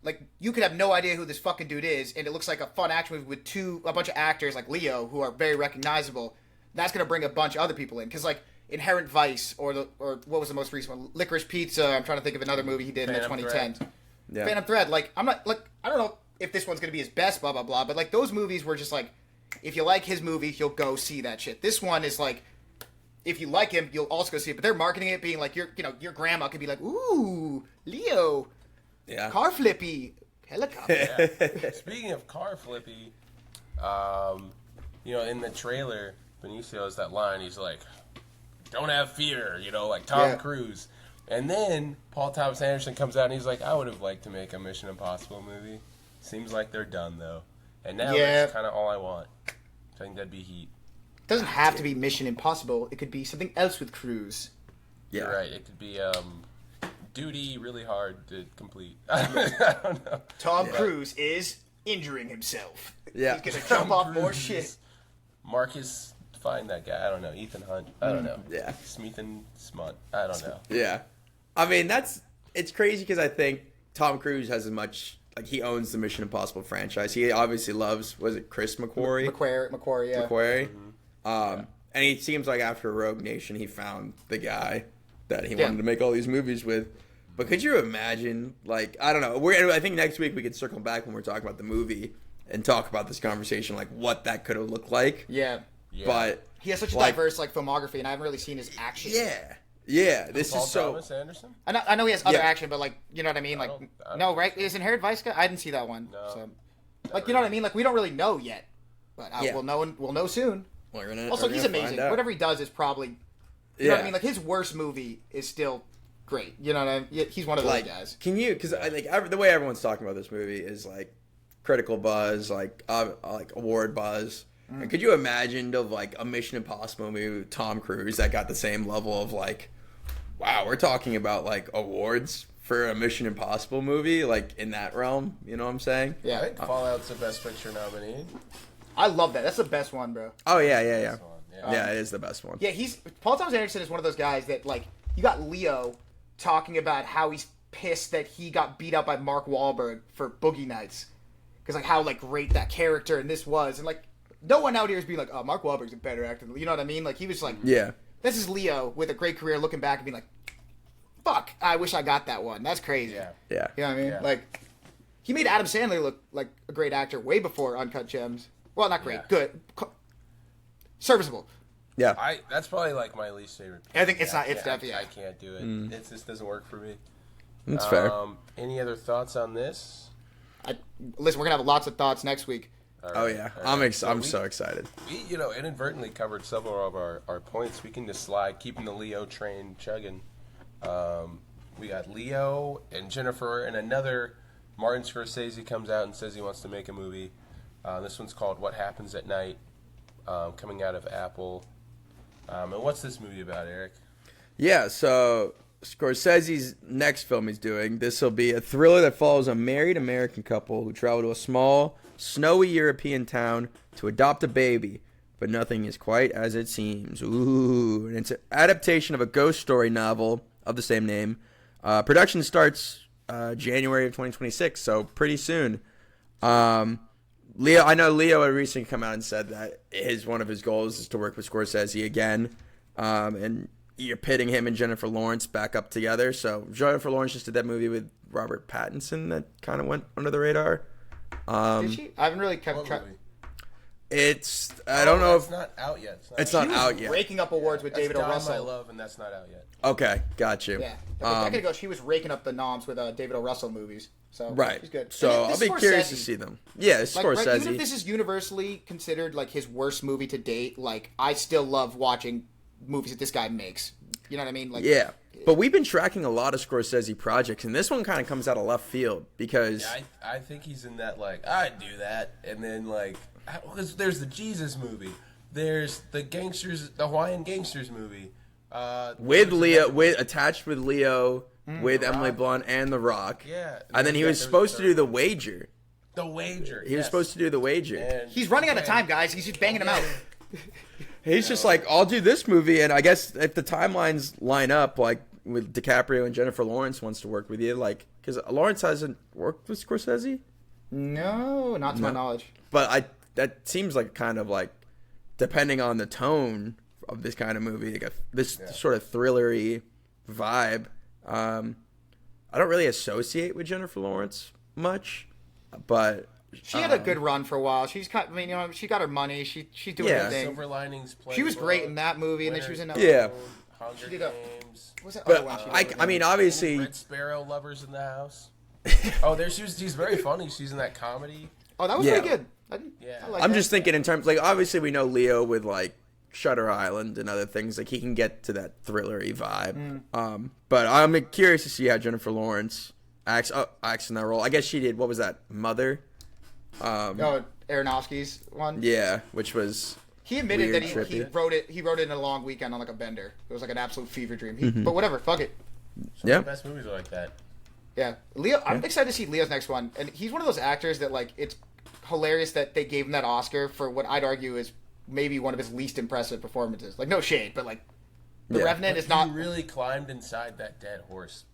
Like, you could have no idea who this fucking dude is, and it looks like a fun action movie with a bunch of actors like Leo who are very recognizable. That's going to bring a bunch of other people in. Because, like, Inherent Vice, or what was the most recent one? Licorice Pizza. I'm trying to think of another movie he did in the 2010s. Yeah. Phantom Thread. Like, I don't know if this one's going to be his best, blah, blah, blah. But, like, those movies were just, like, if you like his movie, you'll go see that shit. This one is, like, if you like him, you'll also go see it. But they're marketing it being, like, your grandma could be like, ooh, Leo. Yeah. Car flippy. Helicopter. Yeah. Speaking of car flippy, in the trailer, Benicio has that line. He's like, "Don't have fear," like Tom Cruise. And then Paul Thomas Anderson comes out and he's like, "I would have liked to make a Mission Impossible movie. Seems like they're done though." And now that's kind of all I want. I think that'd be Heat. It doesn't have to be Mission Impossible. It could be something else with Cruise. Yeah. You're right. It could be duty really hard to complete. I don't know. Tom Cruise is injuring himself. Yeah. He's gonna jump off more shit. Marcus, find that guy. I don't know. Ethan Hunt. I don't know. Yeah. Smeathan Smut. I don't know. Yeah. I mean, it's crazy because I think Tom Cruise has as much, like, he owns the Mission Impossible franchise. He obviously loves, was it Chris McQuarrie? McQuarrie, yeah. McQuarrie. And he seems like after Rogue Nation, he found the guy that he wanted to make all these movies with. But could you imagine, like, I don't know. I think next week we could circle back when we're talking about the movie and talk about this conversation, like what that could have looked like. Yeah. But he has such a diverse filmography, and I haven't really seen his action. Yeah. This Paul is so. Thomas Anderson? I know he has other action, but like, you know what I mean? Like, no, right? Is Inherent Vice guy? I didn't see that one. No. So, like, you know what I mean? Like, we don't really know yet, but we'll know soon. Also, he's amazing. Whatever he does is probably, you know what I mean? Like, his worst movie is still great. You know what I mean? He's one of those guys. Can you? Because the way everyone's talking about this movie is like critical buzz, like award buzz. And could you imagine of like a Mission Impossible movie with Tom Cruise that got the same level of like, wow, we're talking about like awards for a Mission Impossible movie, like in that realm. You know what I'm saying? Yeah. I think Fallout's the Best Picture nominee. I love that. That's the best one, bro. Oh yeah. Yeah, It is the best one. Yeah, Paul Thomas Anderson is one of those guys that, like, you got Leo talking about how he's pissed that he got beat up by Mark Wahlberg for Boogie Nights. Because, like, how, like, great that character and this was. And, like, no one out here is being like, oh, Mark Wahlberg's a better actor. You know what I mean? Like, he was like, Yeah. This is Leo with a great career looking back and being like, fuck, I wish I got that one. That's crazy. Yeah. Yeah. You know what I mean? Yeah. Like, he made Adam Sandler look like a great actor way before Uncut Gems. Well, not great. Yeah. Good. Serviceable. Yeah. That's probably like my least favorite. I think it's not. It's definitely. I can't do it. It just doesn't work for me. That's fair. Any other thoughts on this? Listen, we're gonna have lots of thoughts next week. Oh yeah, I'm so excited. We inadvertently covered several of our points. We can just slide, keeping the Leo train chugging. We got Leo and Jennifer, and another Martin Scorsese comes out and says he wants to make a movie. This one's called What Happens at Night, coming out of Apple. And what's this movie about, Eric? Yeah, so Scorsese's next film he's doing, this will be a thriller that follows a married American couple who travel to a small, snowy European town to adopt a baby, but nothing is quite as it seems. Ooh, and it's an adaptation of a ghost story novel of the same name. Production starts January of 2026, so pretty soon. I know Leo had recently come out and said that one of his goals is to work with Scorsese again, and you're pitting him and Jennifer Lawrence back up together. So Jennifer Lawrence just did that movie with Robert Pattinson that kind of went under the radar. Did she? I haven't really kept track. I don't know if it's not out yet. It's not out yet. Raking up awards with David O. That's Russell. My Love, and that's not out yet. Okay, got you. Yeah, a decade ago she was raking up the noms with David O. Russell movies. So right, she's good. So I'll be curious to see them. Yeah, it's Scorsese. Right, even if this is universally considered like his worst movie to date, like I still love watching movies that this guy makes. You know what I mean? Like, yeah. But we've been tracking a lot of Scorsese projects, and this one kind of comes out of left field because I think he's in that like I'd do that, and then like there's the Jesus movie, there's the Hawaiian Gangsters movie, with Leo, attached with Leo, with Emily Blunt and The Rock. Yeah, and then he was supposed to do The Wager. The Wager. He was supposed to do The Wager. And he's running out of time, guys. He's just banging them out. He's just like, I'll do this movie, and I guess if the timelines line up, like with DiCaprio and Jennifer Lawrence wants to work with you, like because Lawrence hasn't worked with Scorsese. No, not to my knowledge. But that seems like kind of like, depending on the tone of this kind of movie, like this sort of thrillery vibe. I don't really associate with Jennifer Lawrence much, but she had a good run for a while. She's got, I mean, she got her money. She's doing her thing. Silver Linings Playbook. She was great in that movie, and then she was in Hunger Games. What was that but other one she did? I mean, obviously, Red Sparrow, Lovers in the House. Oh, she's very funny. She's in that comedy. Oh, that was pretty good. I'm just thinking in terms, like, obviously we know Leo with like Shutter Island and other things, like he can get to that thrillery vibe. But I'm curious to see how Jennifer Lawrence acts in that role. I guess she did, what was that, Mother? Aronofsky's one. Yeah, which was he admitted weird, that he wrote it. He wrote it in a long weekend on like a bender. It was like an absolute fever dream. But whatever, fuck it. Some of the best movies are like that. Yeah, Leo. I'm excited to see Leo's next one, and he's one of those actors that like it's hilarious that they gave him that Oscar for what I'd argue is maybe one of his least impressive performances. Like no shade, but like The Revenant is not. He really climbed inside that dead horse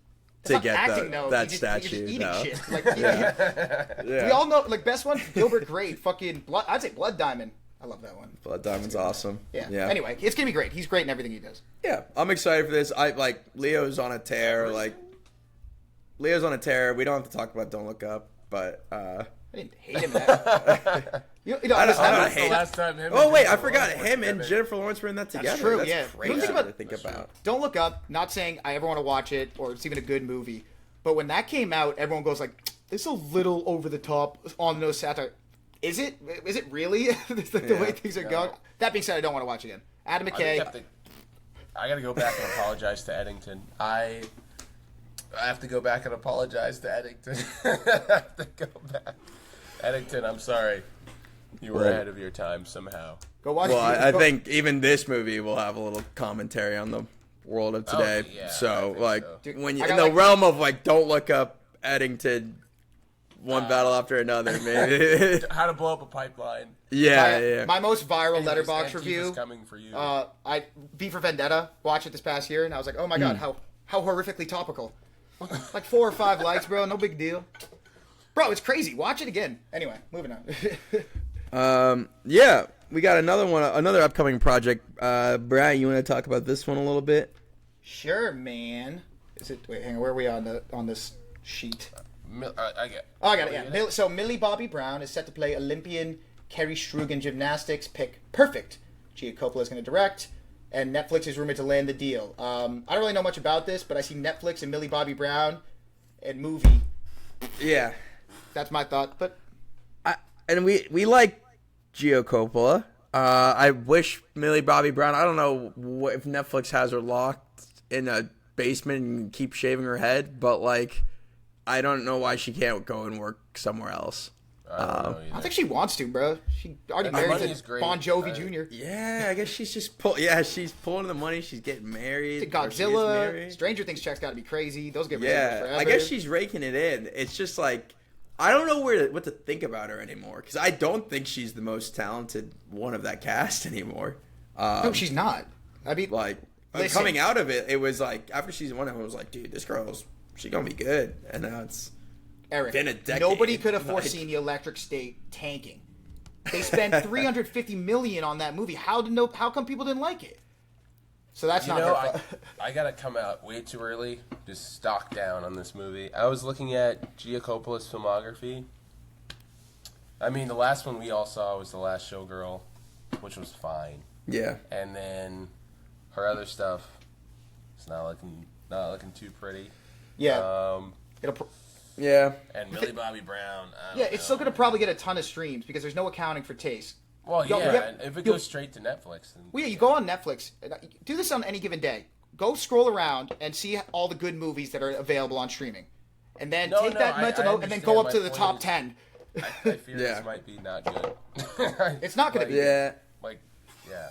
to get acting, that he's statue. Just eating shit. Like, we all know, like best one, Gilbert Grape, fucking Blood. I'd say Blood Diamond. I love that one. Blood Diamond's awesome. Yeah. Anyway, it's gonna be great. He's great in everything he does. Yeah, I'm excited for this. I like Leo's on a tear. Like Leo's on a tear. We don't have to talk about Don't Look Up, but I didn't hate him. That. I last time him. Oh wait, I forgot him and Jennifer Lawrence were in that together. That's true. That's crazy to think about. Don't Look Up. Not saying I ever want to watch it or it's even a good movie, but when that came out, everyone goes like, "It's a little over the top, on the nose satire." Is it? Is it really? the way things are going. That being said, I don't want to watch it again. Adam McKay. I got to go back and apologize to Eddington. I have to go back and apologize to Eddington. I have to go back. Eddington, I'm sorry. You were ahead of your time somehow. Go watch. Well, I think even this movie will have a little commentary on the world of today. So, like, Dude, when you in the realm of like, Don't Look Up, Eddington, one battle after another, maybe. How to blow up a pipeline. My most viral Letterboxd review. Coming for you. I V for Vendetta. Watched it this past year, and I was like, oh my god, how horrifically topical. Like 4 or 5 likes, bro. No big deal. Bro, it's crazy. Watch it again. Anyway, moving on. Yeah, we got another upcoming project. Brian, you want to talk about this one a little bit? Sure, man. Is it? Wait, hang on. Where are we on this sheet? I get. Oh, I got it. Yeah. So Millie Bobby Brown is set to play Olympian Kerry Strug in gymnastics. Pick perfect. Gia Coppola is going to direct, and Netflix is rumored to land the deal. I don't really know much about this, but I see Netflix and Millie Bobby Brown and movie. Yeah, that's my thought. But we like Gia Coppola. I wish Millie Bobby Brown. I don't know if Netflix has her locked in a basement and keep shaving her head, but like, I don't know why she can't go and work somewhere else. I don't think she wants to, bro. She already married to Bon Jovi Jr. Yeah, I guess she's just she's pulling the money. She's getting married. To Godzilla, Stranger Things checks got to be crazy. Those get forever. I guess she's raking it in. It's just like I don't know what to think about her anymore because I don't think she's the most talented one of that cast anymore. No, she's not. I mean, like coming out of it, it was like after season 1, I was like, dude, this she's gonna be good, and now it's. Eric, been a decade. Nobody could have foreseen the Electric State tanking. They spent $350 million on that movie. How come people didn't like it? So that's not her fault. I gotta come out way too early. Just stock down on this movie. I was looking at Gia Coppola's filmography. I mean, the last one we all saw was The Last Showgirl, which was fine. Yeah. And then her other stuff, it's not looking too pretty. Yeah. Yeah. And Millie Bobby Brown. It's still going to probably get a ton of streams because there's no accounting for taste. Well, and if it goes straight to Netflix. Then, you go on Netflix. Do this on any given day. go scroll around and see all the good movies that are available on streaming, and then take that mental note and then go up to the top 10. I fear this might be not good. It's not going to be. Yeah. Like, yeah.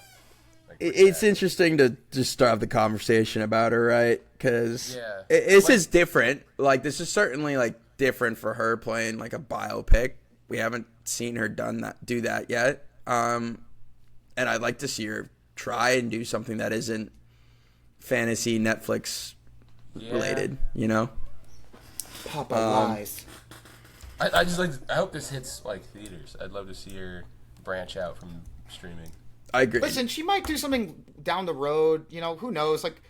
It's interesting to just start the conversation about her, right? Because this is different. Like, this is certainly like different for her playing like a biopic. We haven't seen her do that yet. And I'd like to see her try and do something that isn't fantasy Netflix related. You know, Papa lies. I just like. I hope this hits like theaters. I'd love to see her branch out from streaming. I agree. Listen, she might do something down the road. You know, who knows? Like,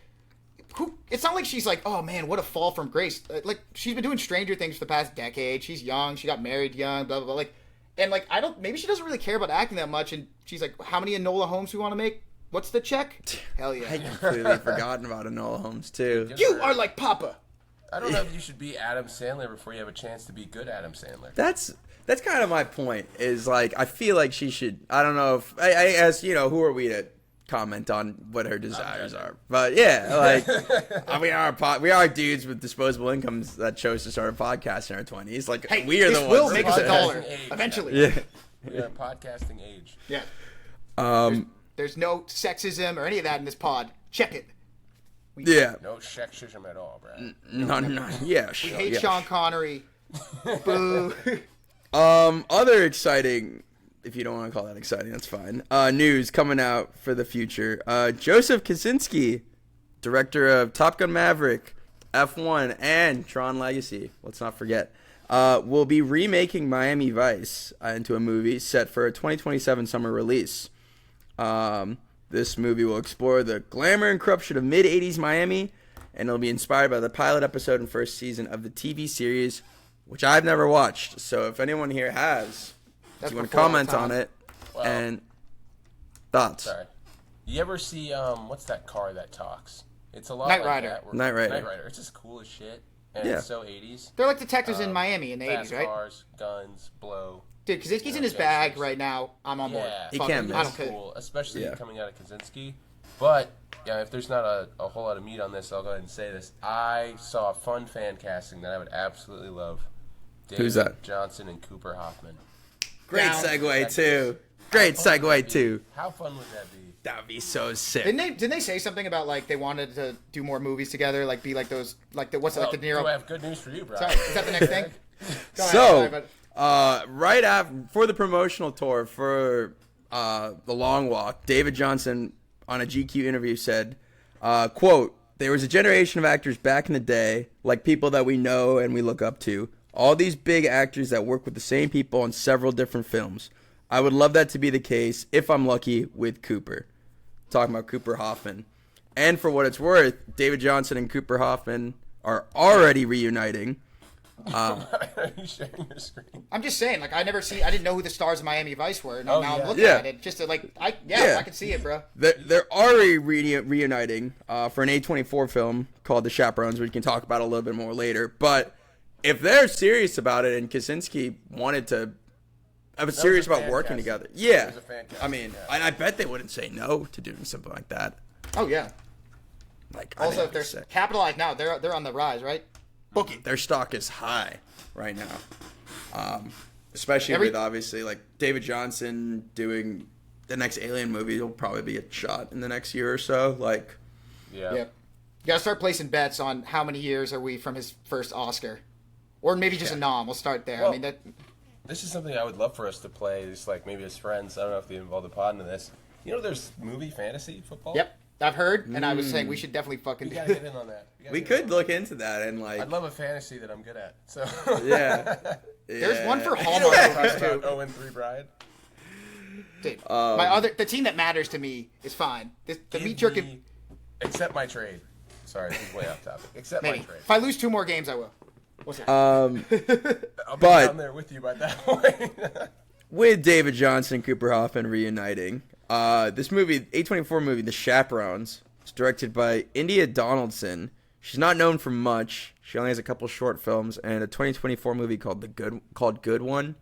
it's not like she's like, oh man, what a fall from grace. Like, she's been doing Stranger Things for the past decade. She's young. She got married young. Blah blah blah. Like, and like, maybe she doesn't really care about acting that much. And she's like, how many Enola Holmes do we want to make? What's the check? Hell yeah. I completely forgotten about Enola Holmes too. You are like Papa. I don't know if you should be Adam Sandler before you have a chance to be good Adam Sandler. That's kind of my point. Is like I feel like she should. I don't know if I ask. You know, who are we to comment on what her desires are? But yeah, like we are dudes with disposable incomes that chose to start a podcast in our 20s. Like hey, we are the ones. This will make us $1 eventually. Yeah. We are podcasting age. Yeah. There's no sexism or any of that in this pod. Check it. Yeah. No sexism at all, Brad. No. Yeah. We hate Sean Connery. Boo. Other exciting, if you don't want to call that exciting, that's fine. News coming out for the future. Joseph Kosinski, director of Top Gun Maverick, F1, and Tron Legacy. Let's not forget. Will be remaking Miami Vice into a movie set for a 2027 summer release. This movie will explore the glamour and corruption of mid-'80s Miami, and it'll be inspired by the pilot episode and first season of the TV series, which I've never watched. So if anyone here has, if you want to comment on it, and thoughts. Sorry. You ever see, what's that car that talks? It's a lot Knight like Rider. that. Knight Rider. Knight Rider. It's just cool as shit. And Yeah. it's so 80s. They're like detectives in Miami in the 80s, right? Cars, guns, blow. Dude, Kaczynski's in his bag right now. I'm on board. Yeah. He Fuck can't it. miss. I don't care. Cool, especially Yeah. coming out of Kaczynski. But yeah, if there's not a whole lot of meat on this, I'll go ahead and say this. I saw a fun fan casting that I would absolutely love. David Who's that? Johnson and Cooper Hoffman. Great Down. segue too. Great segue too. How fun would that be? That would be so sick. Didn't they say something about like they wanted to do more movies together, like be like those like the what's it, like the Do Nero? I have good news for you, bro? Sorry, is that the next thing? Go ahead, So, sorry, but- right after for the promotional tour for the Long Walk, David Johnson on a GQ interview said, "quote: There was a generation of actors back in the day, like people that we know and we look up to. All these big actors that work with the same people on several different films. I would love that to be the case if I'm lucky with Cooper." Talking about Cooper Hoffman. And for what it's worth, David Johnson and Cooper Hoffman are already reuniting. Are you sharing your screen? I'm just saying, like I didn't know who the stars of Miami Vice were. Now, now I'm looking Yeah. at it, just to, like I can see it, bro. They're already reuniting for an A24 film called The Chaperones, which we can talk about a little bit more later. But if they're serious about it and Kaczynski wanted to, I was serious about working together. Yeah. I mean, and I bet they wouldn't say no to doing something like that. Oh yeah. Like, Also, if they're capitalized now, they're on the rise, right? Book it. Their stock is high right now. Especially with obviously like David Johnson doing the next Alien movie. Will probably be a shot in the next year or so. Like, Yeah. Yep. You gotta start placing bets on how many years are we from his first Oscar, or maybe just a nom. We'll start there. Well, I mean that. This is something I would love for us to play, just like maybe as friends. I don't know if they involve the pod into this. You know, there's movie fantasy football. Yep, I've heard, and I was saying we should definitely fucking. You gotta get in on that. we could look into that and like. I'd love a fantasy that I'm good at. So Yeah. There's one for Yeah. Hallmark movies Talk too. about 0-3 Bride. Dude, the team that matters to me is fine. The meat jerky. Accept my trade. Sorry, this is way off topic. Accept Maybe my trade. if I lose 2 more games, I will. What's that? I'll be but- down there with you by that point. With David Johnson and Cooper Hoffman reuniting, this movie, A24 movie, The Chaperones, it's directed by India Donaldson. She's not known for much. She only has a couple short films and a 2024 movie called Good One,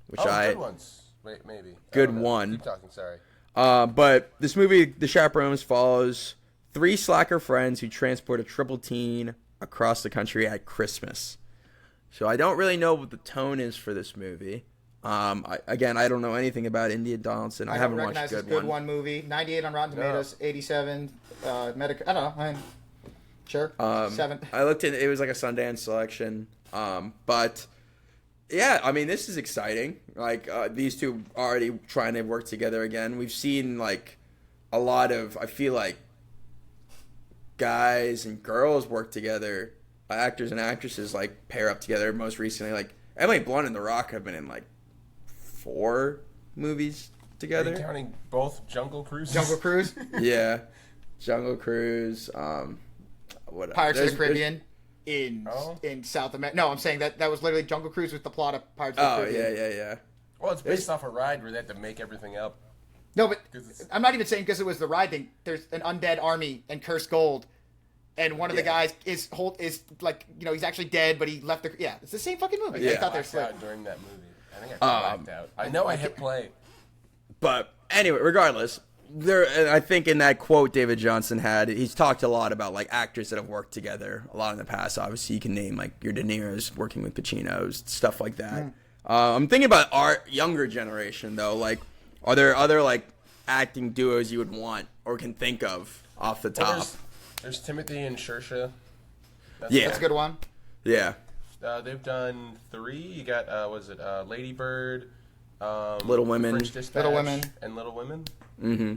which Good ones. Wait, maybe. Good I don't know. One. Keep talking. Sorry. But this movie, The Chaperones, follows three slacker friends who transport a triple teen across the country at Christmas. So I don't really know what the tone is for this movie. I don't know anything about India Donaldson. I haven't watched Good One movie. 98 on Rotten Tomatoes, 87 Metacritic. I don't know. Sure. 7. I looked in. It was like a Sundance selection. But yeah, I mean, this is exciting. Like these two already trying to work together again. We've seen like a lot of. I feel like guys and girls work together. Actors and actresses like pair up together. Most recently, like Emily Blunt and The Rock have been in like 4 movies together. Are you counting both Jungle Cruise? Jungle Cruise? Yeah. Jungle Cruise. What Pirates of the Caribbean in South America. No, I'm saying that was literally Jungle Cruise with the plot of Pirates of the Caribbean. Yeah. Well, it's based off a ride where they have to make everything up. No, but I'm not even saying because it was the ride thing. There's an undead army and cursed gold. And one of the guys is like, he's actually dead, but he left it's the same fucking movie. Yeah. I thought they were out during that movie. I think I blacked out. I know I hit play. But anyway, regardless, I think in that quote David Johnson had, he's talked a lot about like actors that have worked together a lot in the past. Obviously, you can name like your De Niro's working with Pacino's, stuff like that. I'm thinking about our younger generation though. Like, are there other like acting duos you would want or can think of off the top? Well, there's Timothy and Saoirse. That's a good one. Yeah. They've done 3. You got Lady Bird, Little Women, French Dispatch, Little Women, and Little Women. Mm-hmm.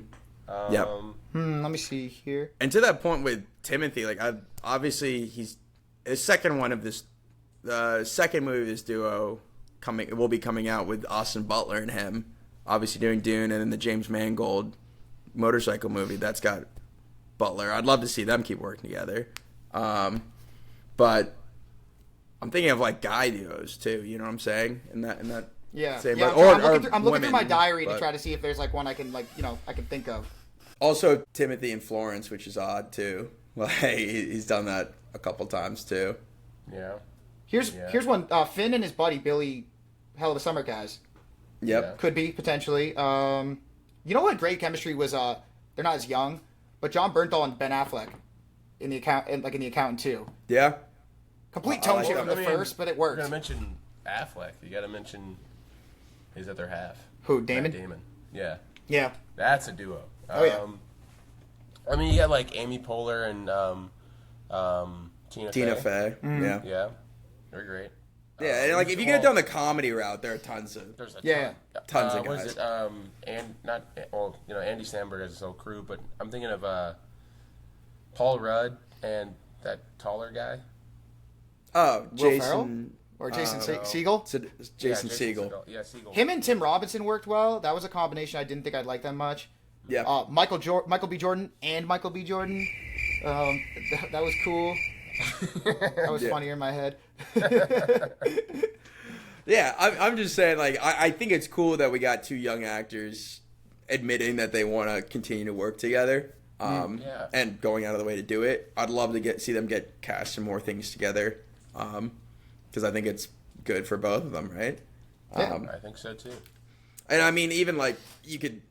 Yep. Let me see here. And to that point with Timothy, like obviously he's the second one of this, the second movie of this duo will be coming out with Austin Butler and him, obviously doing Dune, and then the James Mangold motorcycle movie that's got Butler. I'd love to see them keep working together. But I'm thinking of like guy duos too. You know what I'm saying? In that same I'm looking through my diary to try to see if there's like one I can I can think of. Also, Timothy and Florence, which is odd too. Like he's done that a couple times too. Yeah. Here's one. Finn and his buddy Billy, Hell of a Summer Guys. Yep. Yeah. Could be potentially. You know what? Great chemistry was. They're not as young, but John Bernthal and Ben Affleck in the Accountant too. Yeah. Complete tone shift from the first, but it works. You're gonna mention Affleck. You got to mention his other half. Who? Damon. Matt Damon. Yeah. Yeah. That's a duo. Oh yeah. I mean, you got like Amy Poehler and Tina Fey. Mm-hmm. Yeah. Yeah. They're great. Yeah, and like if you get down the comedy route, there are tons of there's a tons of what guys. is it? Andy Samberg has his whole crew, but I'm thinking of Paul Rudd and that taller guy. Oh, Will Ferrell? Or Jason Segel? Jason Segel. Yeah, Segel. Him and Tim Robinson worked well. That was a combination I didn't think I'd like that much. Yeah. Michael B. Jordan and Michael B. Jordan. That was cool. That was funnier in my head. Yeah, I'm just saying, like, I think it's cool that we got 2 young actors admitting that they want to continue to work together and going out of the way to do it. I'd love to see them get cast in more things together because I think it's good for both of them, right? Yeah, I think so, too. And, I mean, even, like,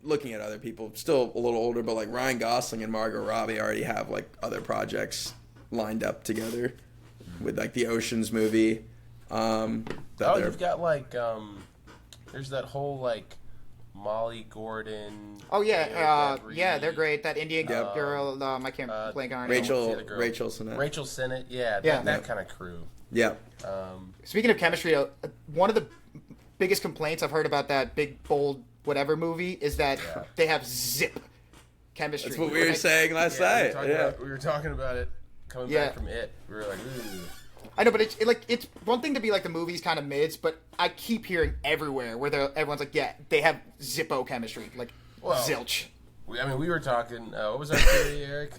looking at other people, still a little older, but, like, Ryan Gosling and Margot Robbie already have, like, other projects lined up together with, like, the Ocean's movie. You've got, like, there's that whole, like, Molly Gordon. Oh, yeah. Yeah, they're great. That Indian girl, I can't blank on her name. Rachel Sennett. Rachel Sennett, that kind of crew. Yeah. Speaking of chemistry, one of the biggest complaints I've heard about that big, bold, whatever movie is that they have zip chemistry. That's what we were saying last night. We were talking about it coming back from it. We were like, ooh. I know, but it's one thing to be like the movie's kind of mids, but I keep hearing everywhere where everyone's like, yeah, they have Zippo chemistry, like zilch. We were talking. What was our theory, Eric?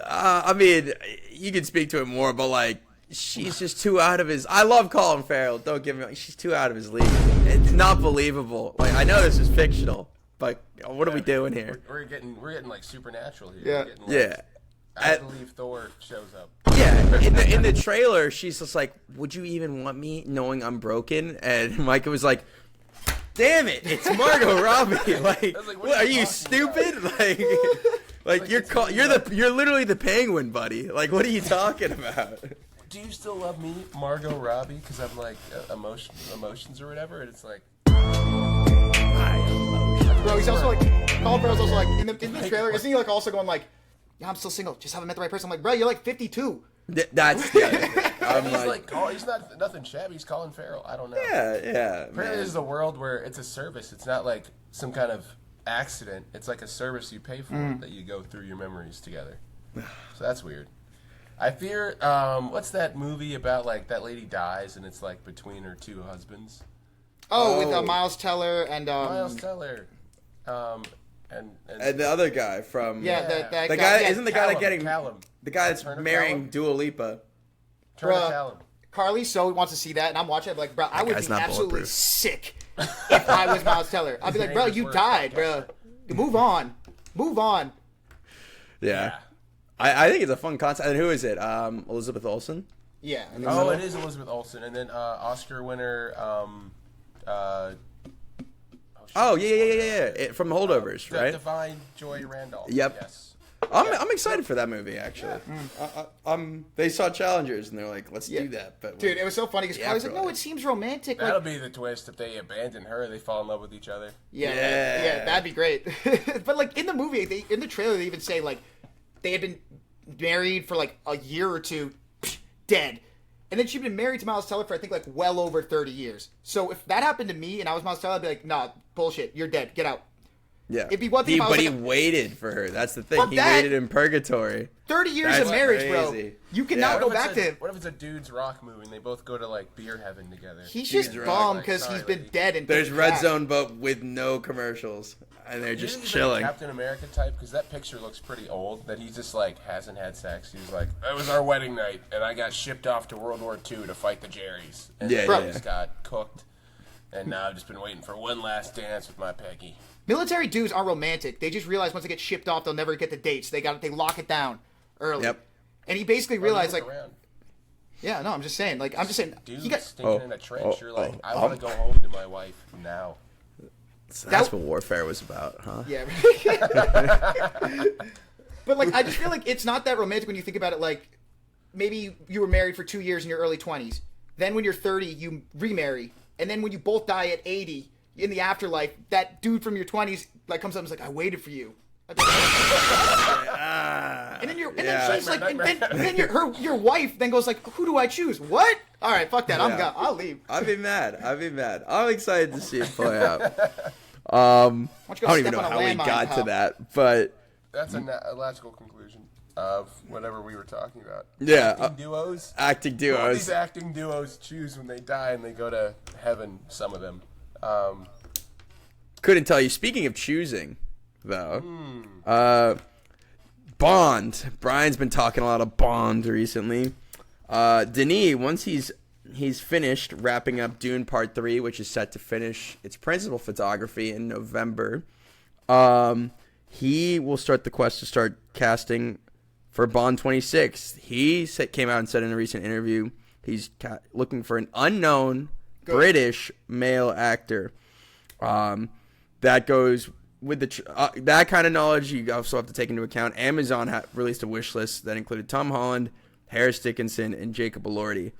I mean, you can speak to it more, but like, she's just too out of his. I love Colin Farrell. Don't get me. She's too out of his league. It's not believable. Like, I know this is fictional, but what are we doing here? We're getting like supernatural here. Yeah. I believe Thor shows up. Yeah, in the trailer, she's just like, "Would you even want me, knowing I'm broken?" And Micah was like, "Damn it, it's Margot Robbie! Like, what, are you stupid?" Like, Like you're literally the penguin, buddy. Like what are you talking about? Do you still love me, Margot Robbie? Because I'm like emotions or whatever, and it's like. Bro, he's also like Colin Farrell's also like in the trailer. Isn't he like also going like, "Yeah, I'm still single. Just haven't met the right person." I'm like, bro, you're like 52. That's He's not nothing shabby. He's Colin Farrell. I don't know. Yeah. Apparently, this is a world where it's a service. It's not like some kind of accident. It's like a service you pay for that you go through your memories together. So that's weird. I fear. What's that movie about? Like that lady dies and it's like between her two husbands. Oh, with Miles Teller and Miles Teller. And the other guy from that the guy isn't the guy that getting Callum. The guy that's marrying Dua Lipa. Callum. Carly so wants to see that, and I'm watching it like, bro, I would be absolutely bulletproof. sick if I was Miles Teller. I'd be like, bro, you died, bro. Move on. Yeah. I think it's a fun concept. And who is it? Elizabeth Olsen? Yeah. Oh, it is Elizabeth Olsen, and then Oscar winner. Yeah. From Holdovers, right? Divine Joy Randolph. Yep. Yes. I'm excited for that movie, actually. They saw Challengers, and they're like, let's do that. But dude, it was so funny because Carly's like, no, it seems romantic. That'll be the twist if they abandon her, they fall in love with each other. Yeah, that'd be great. But like in the movie, in the trailer, they even say like they had been married for like a year or two, dead. And then she'd been married to Miles Teller for, I think, like, well over 30 years. So if that happened to me and I was Miles Teller, I'd be like, nah, bullshit. You're dead. Get out. Yeah. It'd be one thing if I was but like, he waited for her. That's the thing. He waited in purgatory. 30 years That's of marriage, crazy. bro. You cannot go back to him. What if it's a dude's rock movie and they both go to, like, beer heaven together? He's just bummed because he's been dead. And there's Red Zone, but with no commercials. And they're just chilling. Like Captain America type, because that picture looks pretty old. That he just like hasn't had sex. He's like, it was our wedding night, and I got shipped off to World War II to fight the Jerrys. And I just got cooked, and now I've just been waiting for one last dance with my Peggy. Military dudes are romantic. They just realize once they get shipped off, they'll never get the dates. They lock it down early. Yep. And he basically realized like. Around. Yeah, no, I'm just saying. Dude, he got stinking in a trench. You're like, I want to go home to my wife now. So that's what warfare was about, huh? Yeah. But like, I just feel like it's not that romantic when you think about it. Like, maybe you were married for 2 years in your early 20s. Then when you're 30, you remarry, and then when you both die at 80 in the afterlife, that dude from your 20s like comes up and is like, "I waited for you." And then she's like, and then your wife then goes like, "Who do I choose?" What? All right, fuck that. I'll leave. I'd be mad. I'm excited to see it play out. I don't even know how we got to that, but that's a logical conclusion of whatever we were talking about. Yeah, acting duos. What these acting duos choose when they die and they go to heaven. Some of them. Couldn't tell you. Speaking of choosing, though, Bond. Brian's been talking a lot of Bond recently. Denis, once he's finished wrapping up Dune Part 3, which is set to finish its principal photography in November, he will start the quest to start casting for Bond 26. He came out and said in a recent interview he's looking for an unknown British male actor. That goes with that kind of knowledge. You also have to take into account Amazon released a wish list that included Tom Holland, Harris Dickinson, and Jacob Elordi.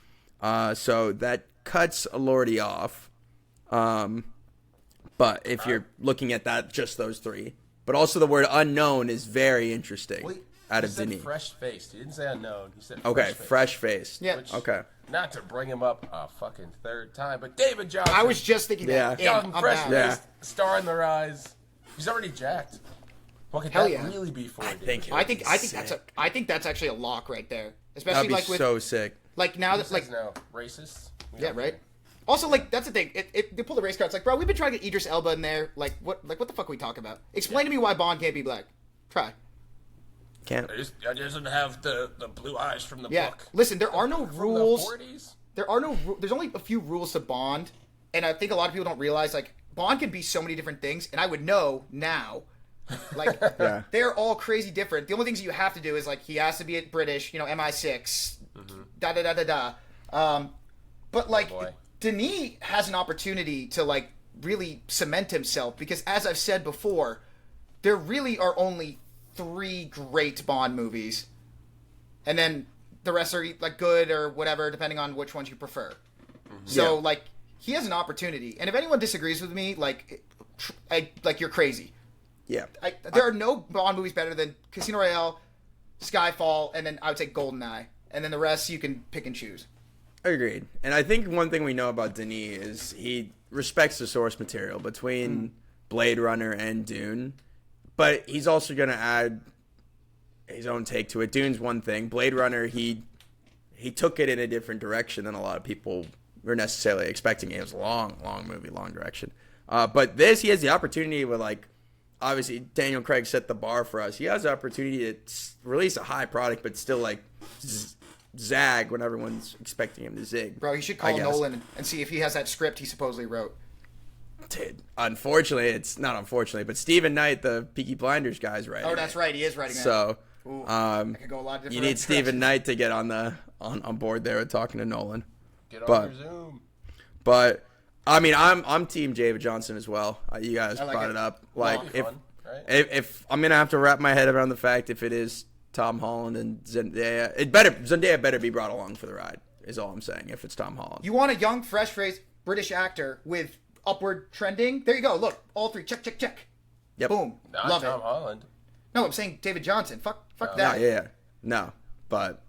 So that cuts Elordi off. But if you're looking at that, just those three. But also the word unknown is very interesting. Out of Denis. Fresh-faced. He didn't say unknown. He said fresh-faced. Yeah. Okay. Not to bring him up a fucking third time, but David Johnson. I was just thinking that. Young, fresh-faced, star in the rise. He's already jacked. What could that really be for? I think that's actually a lock right there. Especially That'd be so sick. Like now that like no racist. Yeah, right. Also, like that's the thing. They pull the race card. It's like, bro, we've been trying to get Idris Elba in there. What the fuck are we talking about? Explain to me why Bond can't be black. Try. Can't. I doesn't have the blue eyes from the book. Listen, there are no rules. From the 40s? There's only a few rules to Bond, and I think a lot of people don't realize like Bond can be so many different things, and I would know now. Like they're all crazy different. The only things you have to do is like he has to be British, MI6, da da da da da. But like Denis has an opportunity to like really cement himself because, as I've said before, there really are only 3 great Bond movies, and then the rest are like good or whatever, depending on which ones you prefer. So like he has an opportunity, and if anyone disagrees with me, like you're crazy. Yeah, there are no Bond movies better than Casino Royale, Skyfall, and then I would say GoldenEye, and then the rest you can pick and choose. Agreed. And I think one thing we know about Denis is he respects the source material between Blade Runner and Dune, but he's also going to add his own take to it. Dune's one thing. Blade Runner, he took it in a different direction than a lot of people were necessarily expecting. It was a long movie, long direction. But this, he has the opportunity with, like, obviously Daniel Craig set the bar for us. He has the opportunity to release a high product, but still, like, zag when everyone's expecting him to zig. Bro, you should call Nolan and see if he has that script he supposedly wrote. Dude, unfortunately, it's not unfortunately, but Stephen Knight, the Peaky Blinders guy's writing. Oh, that's right, he is writing it. So, I could go a lot of different you need Stephen Knight to get on board there with talking to Nolan. Get on your Zoom. But I mean, I'm Team David Johnson as well. You guys brought it up. Like, if I'm gonna have to wrap my head around the fact if it is Tom Holland and Zendaya, Zendaya better be brought along for the ride. Is all I'm saying. If it's Tom Holland, you want a young, fresh-faced British actor with upward trending. There you go. Look, all 3. Check. Yep. Boom. Not Love Tom it. Holland. No, I'm saying David Johnson. Fuck that. No, but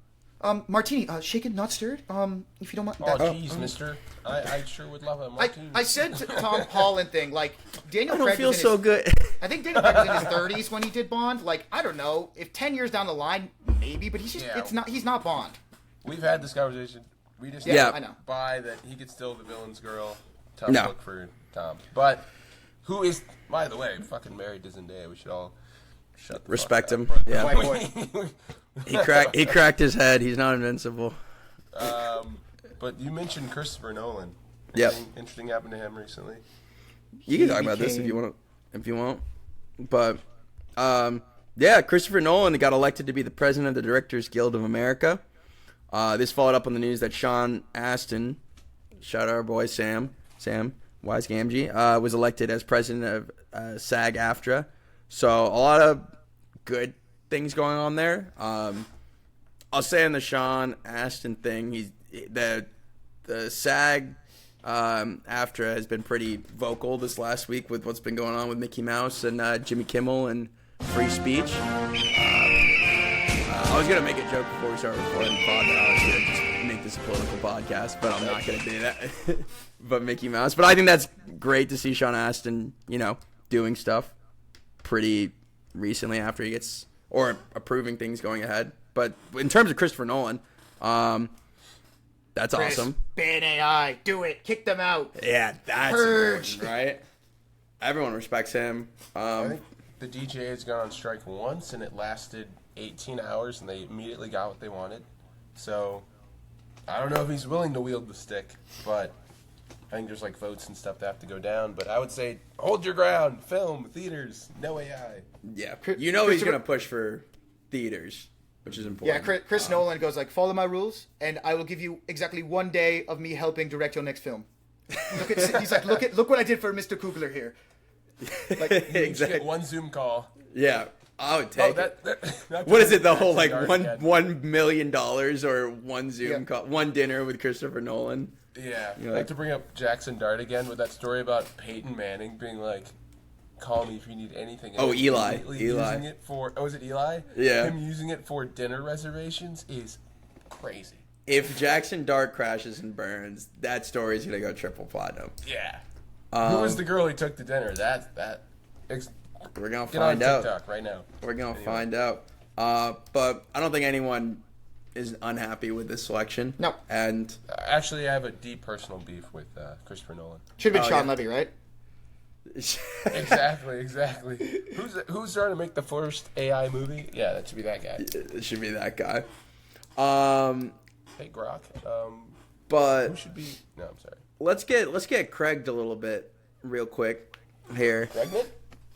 martini, shaken, not stirred. If you don't mind. Oh, jeez, mister. I sure would love a martini. I said to Tom Holland thing, like, Daniel Craig feel so good. I think Daniel Craig was in his 30s when he did Bond. Like, I don't know. If 10 years down the line, maybe, but he's just, he's not Bond. We've had this conversation. We just I know. buy that he could still the villain's girl. Tough look for Tom. But who is, by the way, fucking married to Zendaya. We should all shut the respect fuck him. up. Yeah. White boy. He cracked his head. He's not invincible. But you mentioned Christopher Nolan. Yep. Anything interesting happened to him recently? You can talk about this if you want. But Christopher Nolan got elected to be the president of the Directors Guild of America. This followed up on the news that Sean Astin, shout out our boy Sam Wise Gamgee, was elected as president of SAG-AFTRA. So a lot of good things going on there. I'll say on the Sean Astin thing, the SAG AFTRA has been pretty vocal this last week with what's been going on with Mickey Mouse and Jimmy Kimmel and free speech. I was gonna make a joke before we started recording the pod that I was gonna just make this a political podcast, but I'm not gonna do that. But Mickey Mouse. But I think that's great to see Sean Astin, doing stuff pretty recently after he gets or approving things going ahead. But in terms of Christopher Nolan, that's awesome. Ban AI, do it, kick them out. Yeah, that's Purge, right? Everyone respects him. I think the DJ has gone on strike once, and it lasted 18 hours, and they immediately got what they wanted. So I don't know if he's willing to wield the stick, but I think there's votes and stuff that have to go down. But I would say hold your ground, film, theaters, no AI. Yeah, he's gonna push for theaters, which is important. Yeah, Chris Nolan goes follow my rules, and I will give you exactly 1 day of me helping direct your next film. He's like, look what I did for Mr. Kugler here. Exactly. Get one Zoom call. Yeah, I would take it. That What is it? The whole $1 million or one Zoom call, one dinner with Christopher Nolan. Yeah, I have to bring up Jackson Dart again with that story about Peyton Manning being like, "Call me if you need anything." And Eli. Using it for is it Eli? Yeah. Him using it for dinner reservations is crazy. If Jackson Dart crashes and burns, that story is gonna go triple platinum. Yeah. Who was the girl he took to dinner? We're gonna Get find on out TikTok right now. We're gonna find out. But I don't think anyone is unhappy with this selection. No. And actually, I have a deep personal beef with Christopher Nolan. Should have been Sean Levy, right? Exactly. Who's trying to make the first AI movie? Yeah, that should be that guy. It should be that guy. Hey Grok. But who should be? No, I'm sorry. Let's get Craig'd a little bit real quick here.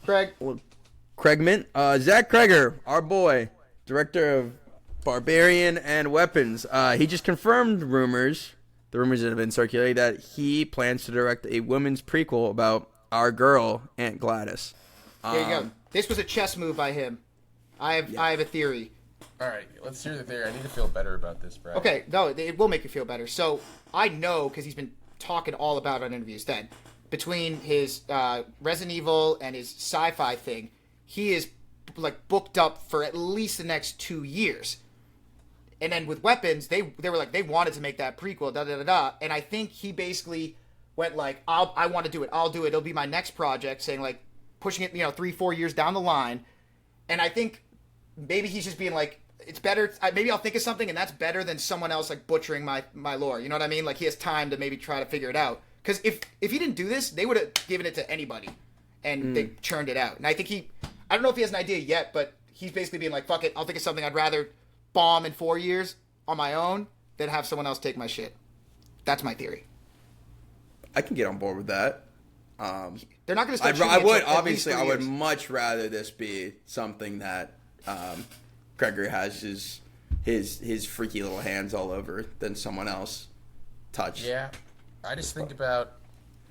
Craig Mint. Zach Kreger, our boy, director of Barbarian and Weapons. He just confirmed the rumors that have been circulating that he plans to direct a women's prequel about our girl, Aunt Gladys. There you go. This was a chess move by him. I have a theory. All right, let's hear the theory. I need to feel better about this, Brad. Okay, no, it will make you feel better. So I know, because he's been talking all about it on interviews, that between his Resident Evil and his sci-fi thing, he is like booked up for at least the next 2 years. And then with Weapons, they were like, they wanted to make that prequel, and I think he basically went like, I want to do it, I'll do it, it'll be my next project, saying like, pushing it, 3-4 years down the line. And I think maybe he's just being like, it's better, maybe I'll think of something, and that's better than someone else like butchering my lore, you know what I mean? Like, he has time to maybe try to figure it out. Because if he didn't do this, they would have given it to anybody, and they churned it out. And I think I don't know if he has an idea yet, but he's basically being like, fuck it, I'll think of something. I'd rather bomb in 4 years on my own than have someone else take my shit. That's my theory. I can get on board with that. They're not going to start I would, obviously, I would much rather this be something that Gregory has his freaky little hands all over than someone else touch. Yeah. I just think about,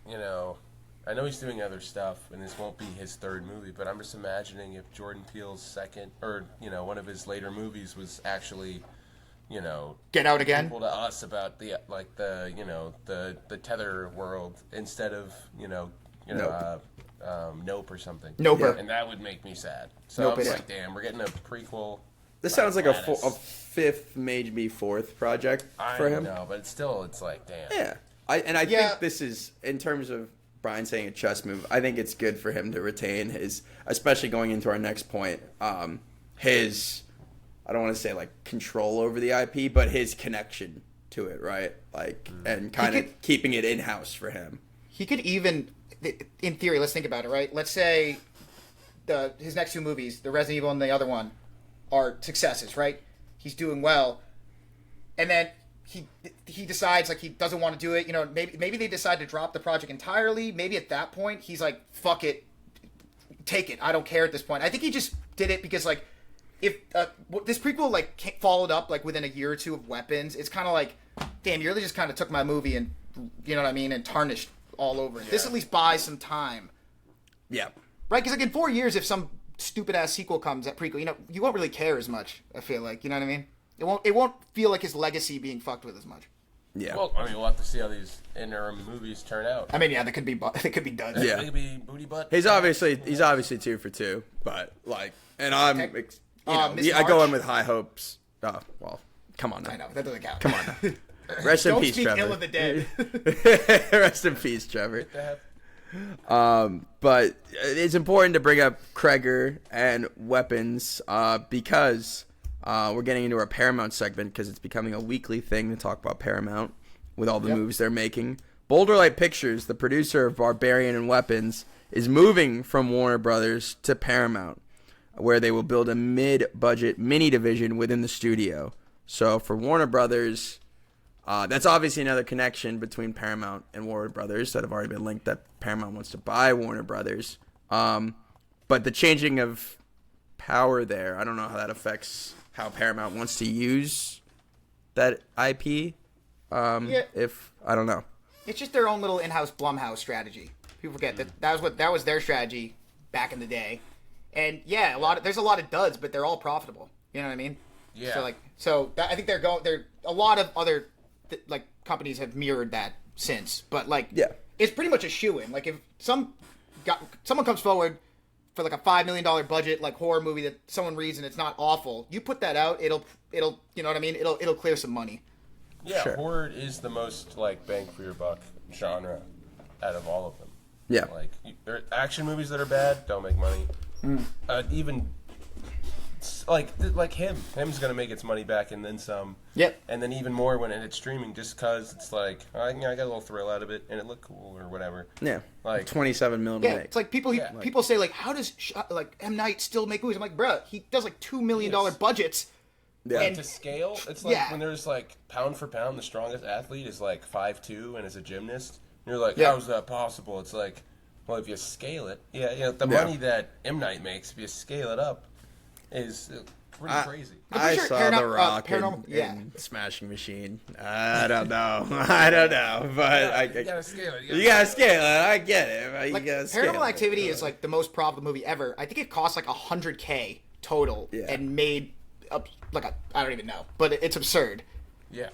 I know he's doing other stuff, and this won't be his third movie, but I'm just imagining if Jordan Peele's second, or, one of his later movies was actually, Get Out again? people to us about the tether world instead of, Nope or something. Nope. Yeah. And that would make me sad. So Nope I was it like, damn, we're getting a prequel. This sounds like a fifth, maybe fourth project for him. I know, but it's like, damn. Yeah. I think this is, in terms of Brian saying a chess move, I think it's good for him to retain his, especially going into our next point, his, I don't want to say like control over the IP, but his connection to it, right? Like, and kind of keeping it in-house for him. He could even, in theory, let's think about it, right? Let's say his next two movies, the Resident Evil and the other one, are successes, right? He's doing well. And then he decides like he doesn't want to do it. Maybe they decide to drop the project entirely. Maybe at that point he's like, fuck it, take it. I don't care at this point. I think he just did it because like if this prequel like followed up like within a year or two of Weapons, it's kind of like, damn, you really just kind of took my movie and, you know what I mean, and tarnished all over it. Yeah. This at least buys some time. Yeah. Right? Because like in 4 years, if some stupid ass sequel comes at prequel, you won't really care as much. I feel like, you know what I mean. It won't feel like his legacy being fucked with as much. Yeah. Well, I mean, we'll have to see how these interim movies turn out. I mean, yeah, they could be done. Yeah. They could be booty butt. He's obviously 2 for 2, but like, and I'm, I go in with high hopes. Oh, well, come on now. I know that doesn't count. Come on now. Rest in peace, Trevor. Don't speak ill of the dead. Rest in peace, Trevor. But it's important to bring up Kreger and Weapons because we're getting into our Paramount segment because it's becoming a weekly thing to talk about Paramount with all the movies they're making. Boulder Light Pictures, the producer of Barbarian and Weapons, is moving from Warner Brothers to Paramount, where they will build a mid-budget mini division within the studio. So for Warner Brothers, that's obviously another connection between Paramount and Warner Brothers that have already been linked, that Paramount wants to buy Warner Brothers. But the changing of power there, I don't know how that affects how Paramount wants to use that IP. If I don't know, it's just their own little in-house Blumhouse strategy. People forget that was their strategy back in the day. And yeah, there's a lot of duds, but they're all profitable. You know what I mean? Yeah. I think a lot of other like companies have mirrored that since, but like, it's pretty much a shoo-in. Like if someone comes forward for like a $5 million budget like horror movie that someone reads and it's not awful, you put that out, it'll you know what I mean? It'll clear some money. Yeah, sure. Horror is the most like bang for your buck genre out of all of them. Yeah. Like there are action movies that are bad, don't make money. Even like him's gonna make its money back and then some. Yep. And then even more when it's streaming, just cause it's like I got a little thrill out of it and it looked cool or whatever. Yeah. Like 27 million. Yeah, it's like people say like, how does like M. Night still make movies? I'm like, bruh, he does like $2 million budgets. Yeah. And to scale, it's like when there's like pound for pound, the strongest athlete is like 5'2" and is a gymnast. And you're like, how is that possible? It's like, well, if you scale it, the money that M. Night makes, if you scale it up, is pretty crazy. I saw The Rock in Smashing Machine. I don't know, but you gotta scale it. You gotta scale it. I get it. Like, Paranormal Activity is like the most profitable movie ever. I think it cost like $100K total and made up I don't even know, but it's absurd. Yeah.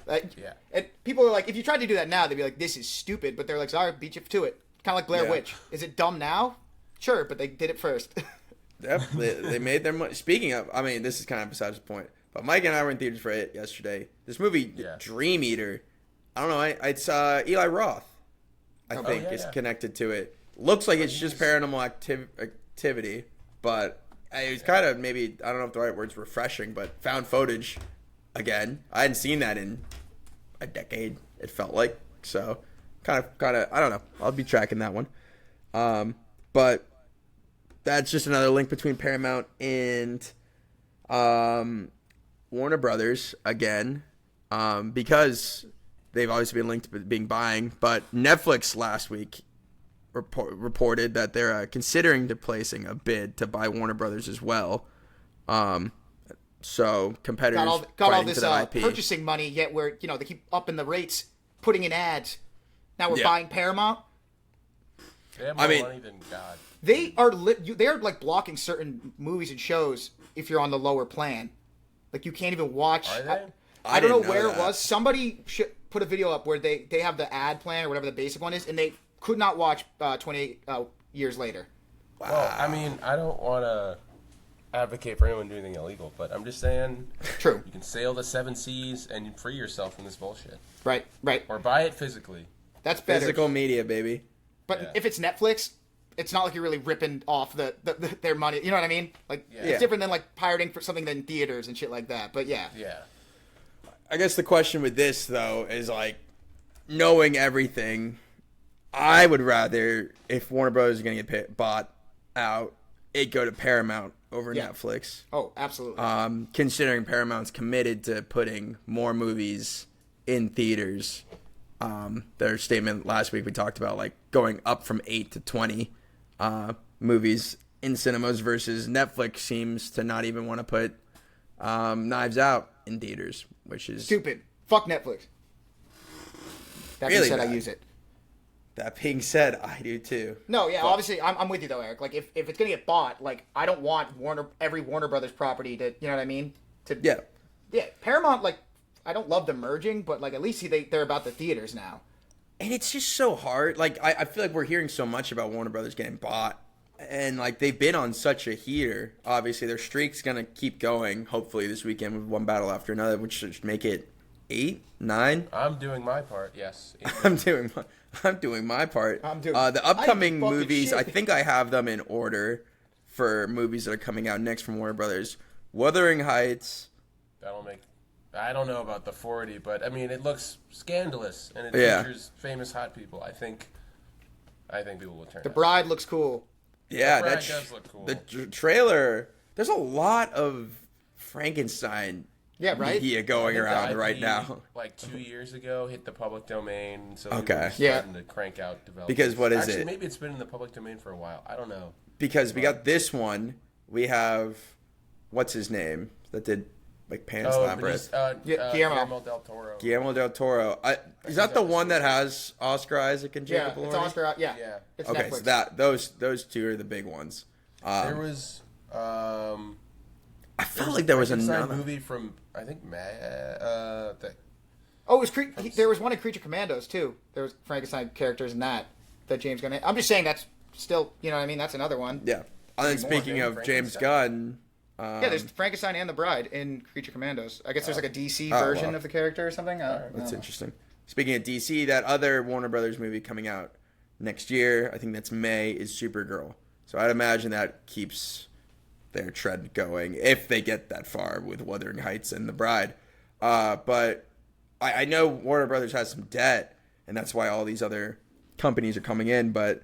And people are like, if you tried to do that now, they'd be like, this is stupid. But they're like, sorry, beat you to it. Kind of like Blair Witch. Is it dumb now? Sure, but they did it first. Yep, they made their money. Speaking of, I mean, this is kind of besides the point. But Mike and I were in theaters for it yesterday. This movie, Dream Eater, I don't know. It's Eli Roth, I think, is connected to it. Looks like it's just paranormal activity, but it was kind of maybe, I don't know if the right word's refreshing, but found footage again. I hadn't seen that in a decade, it felt like. So kind of, I don't know. I'll be tracking that one. But that's just another link between Paramount and Warner Brothers again, because they've obviously been linked to being buying. But Netflix last week reported that they're considering placing a bid to buy Warner Brothers as well. So competitors got all this purchasing money, yet we're they keep upping the rates, putting in ads. Now we're buying Paramount. They have more money than God. They are they are like blocking certain movies and shows if you're on the lower plan. Like you can't even watch. Are they? I don't know where it was. Somebody put a video up where they have the ad plan or whatever the basic one is, and they could not watch 28 years later. Wow. Well, I mean, I don't want to advocate for anyone doing anything illegal, but I'm just saying. True. You can sail the 7 seas and free yourself from this bullshit. Right. Or buy it physically. That's better. Physical media, baby. But if it's Netflix, it's not like you're really ripping off their money. You know what I mean? Like it's different than like pirating for something than theaters and shit like that. But yeah. I guess the question with this though is like knowing everything. I would rather, if Warner Brothers is going to get bought out, it go to Paramount over Netflix. Oh, absolutely. Considering Paramount's committed to putting more movies in theaters. Their statement last week we talked about like going up from 8 to 20 movies in cinemas versus Netflix seems to not even want to put Knives Out in theaters, which is stupid. Fuck Netflix. That being said, I use it. That being said, I do too. No, yeah, obviously, I'm with you though, Eric. Like, if it's gonna get bought, like, I don't want every Warner Brothers property to, you know what I mean? Yeah, Paramount, like, I don't love them merging, but like, at least they're about the theaters now. And it's just so hard. Like, I feel like we're hearing so much about Warner Brothers getting bought, and like they've been on such a heater. Obviously, their streak's gonna keep going. Hopefully, this weekend with one battle after another, which should make it 8, 9. I'm doing my part. Yes. I'm doing my part. The upcoming movies. I think I have them in order for movies that are coming out next from Warner Brothers. Wuthering Heights. I don't know about the 40, but I mean it looks scandalous and it features famous hot people. I think people will turn. The Bride looks cool. Yeah, that does look cool. The trailer. There's a lot of Frankenstein. Yeah, right. Media going around right now. Like 2 years ago, hit the public domain, so starting to crank out development. Because what is it? Maybe it's been in the public domain for a while. I don't know. Because we got this one. We have what's his name that did like Pan's Labyrinth. Guillermo del Toro. Guillermo del Toro. Is that the one that has Oscar Isaac and Jacob Elordi? It's Oscar. Yeah. It's okay, Netflix. so those two are the big ones. There was. I felt like there was another movie from I think it was there was one in Creature Commandos too. There was Frankenstein characters in that James Gunn. I'm just saying that's still, you know what I mean. That's another one. Yeah. And then speaking of James Gunn, there's Frankenstein and the Bride in Creature Commandos. I guess there's like a DC version of the character or something. That's interesting. Speaking of DC, that other Warner Brothers movie coming out next year, I think that's May, is Supergirl. So I'd imagine that keeps their trend going if they get that far with Wuthering Heights and The Bride. But I know Warner Brothers has some debt, and that's why all these other companies are coming in. But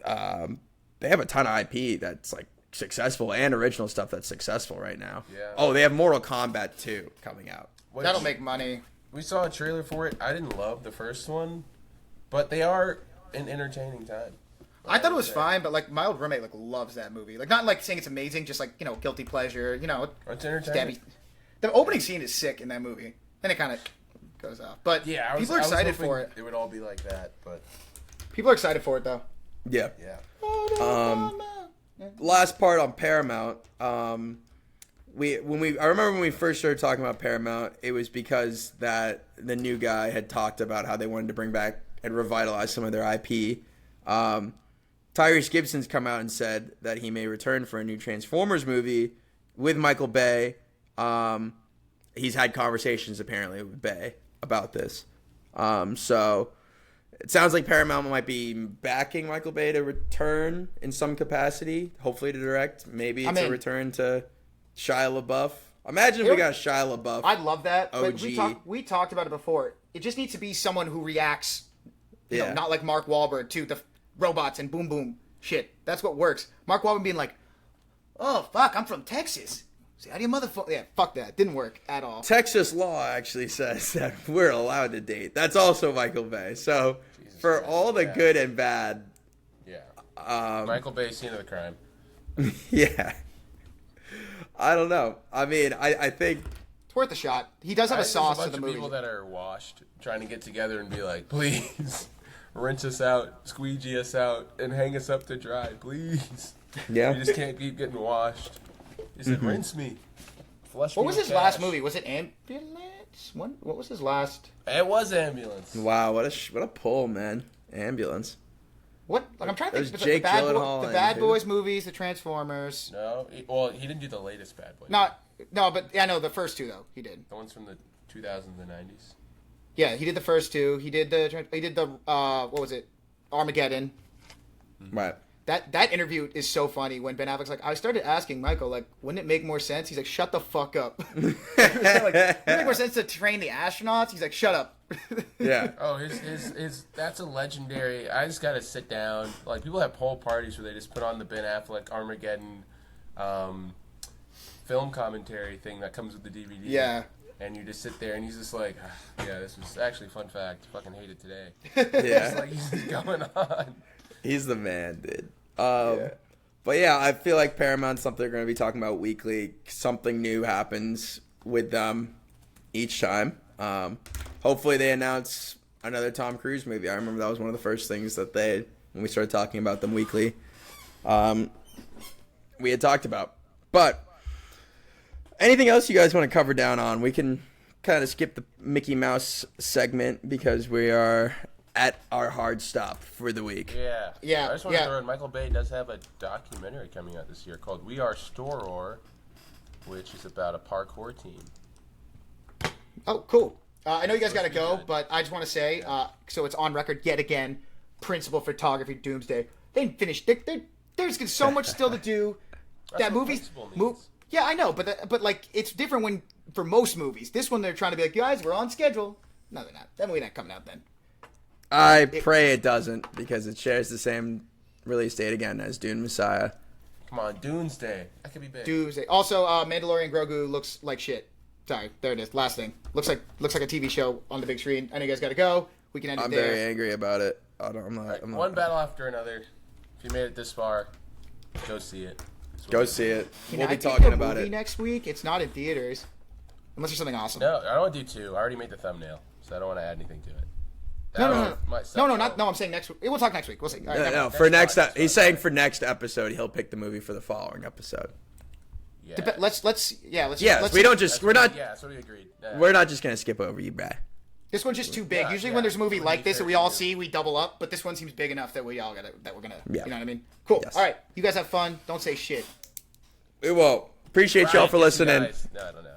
they have a ton of IP that's like successful and original stuff that's successful right now. Yeah. Oh, they have Mortal Kombat 2 coming out. That'll make money. We saw a trailer for it. I didn't love the first one, but they are an entertaining time. I thought it was fine, but like my old roommate like loves that movie. Like not like saying it's amazing, just like guilty pleasure. It's entertaining. The opening scene is sick in that movie. Then it kind of goes off. But yeah, people are excited for it. It would all be like that, but people are excited for it though. Yeah. Last part on Paramount. I remember when we first started talking about Paramount, it was because that the new guy had talked about how they wanted to bring back and revitalize some of their IP. Tyrese Gibson's come out and said that he may return for a new Transformers movie with Michael Bay. He's had conversations apparently with Bay about this. So it sounds like Paramount might be backing Michael Bay to return in some capacity, hopefully to direct. Maybe it's a return to Shia LaBeouf. Imagine if we got Shia LaBeouf. I'd love that. OG. But we talked about it before. It just needs to be someone who reacts, you know, not like Mark Wahlberg to the robots and boom boom shit. That's what works. Mark Wahlberg being like, "Oh fuck, I'm from Texas." See, how do you motherfucker? Yeah, fuck that. Didn't work at all. Texas law actually says that we're allowed to date. That's also Michael Bay. So for all the good and bad, Michael Bay, scene of the crime. Yeah. I don't know. I mean, I think it's worth a shot. He does have a sauce to the movie. There's a bunch of people that are washed trying to get together and be like, please, rinse us out, squeegee us out, and hang us up to dry, please. Yeah. We just can't keep getting washed. He said, rinse me. Flush what me was with his cash. last movie? Was it Ambulance? What was his last? It was Ambulance. Wow, what a pull, man. Ambulance. What? Like, I'm trying to think. There's Jake Gyllenhaal the Bad Boys movies, the Transformers. No, he didn't do the latest Bad Boys. No, but yeah, no, the first two though he did. The ones from the 2000s and the 90s. Yeah, he did the first two. He did the what was it? Armageddon. Right. That interview is so funny when Ben Affleck's like, I started asking Michael, like, wouldn't it make more sense? He's like, shut the fuck up. Like, wouldn't it make more sense to train the astronauts? He's like, shut up. Yeah. Oh, his that's a legendary. I just gotta sit down. Like, people have poll parties where they just put on the Ben Affleck Armageddon film commentary thing that comes with the DVD. Yeah. And you just sit there and he's just like, yeah, this was actually a fun fact. Fucking hate it today. Yeah. It's like he's just going on. He's the man, dude. But yeah, I feel like Paramount's something they're going to be talking about weekly. Something new happens with them each time. Hopefully they announce another Tom Cruise movie. I remember that was one of the first things that when we started talking about them weekly, we had talked about. But anything else you guys want to cover down on? We can kind of skip the Mickey Mouse segment because we are at our hard stop for the week. Yeah. I just want to throw in, Michael Bay does have a documentary coming out this year called We Are Storor, which is about a parkour team. Oh, cool. I know you guys got to go, but I just want to say, so it's on record yet again, principal photography Doomsday. They didn't finish. There's so much still to do. That movie's... Yeah, I know, but like, it's different for most movies. This one, they're trying to be like, guys, we're on schedule. No, they're not. That movie not coming out then. I pray it doesn't, because it shares the same release date again as Dune Messiah. Come on, Doomsday. That could be big. Doomsday. Also, Mandalorian Grogu looks like shit. Sorry, there it is. Last thing. Looks like a TV show on the big screen. I know you guys got to go. We can end it there. I'm very angry about it. I'm not. One battle after another. If you made it this far, go see it. Go see it. We'll be Can I talking pick a about movie it next week? It's not in theaters. Unless there's something awesome. No, I don't want to do two. I already made the thumbnail, so I don't want to add anything to it. No, I'm saying next week. We'll talk next week. We'll see. All right, no, for next. He's saying for next episode, he'll pick the movie for the following episode. Yeah. Let's. We don't just. We're not. Yeah, that's what we agreed. We're not just gonna skip over you, Brad. This one's just too big. Usually when there's a movie like this that we all see, we double up. But this one seems big enough that we're gonna. Yeah. You know what I mean? Cool. Yes. All right. You guys have fun. Don't say shit. We will. Appreciate y'all for listening. No, I don't know.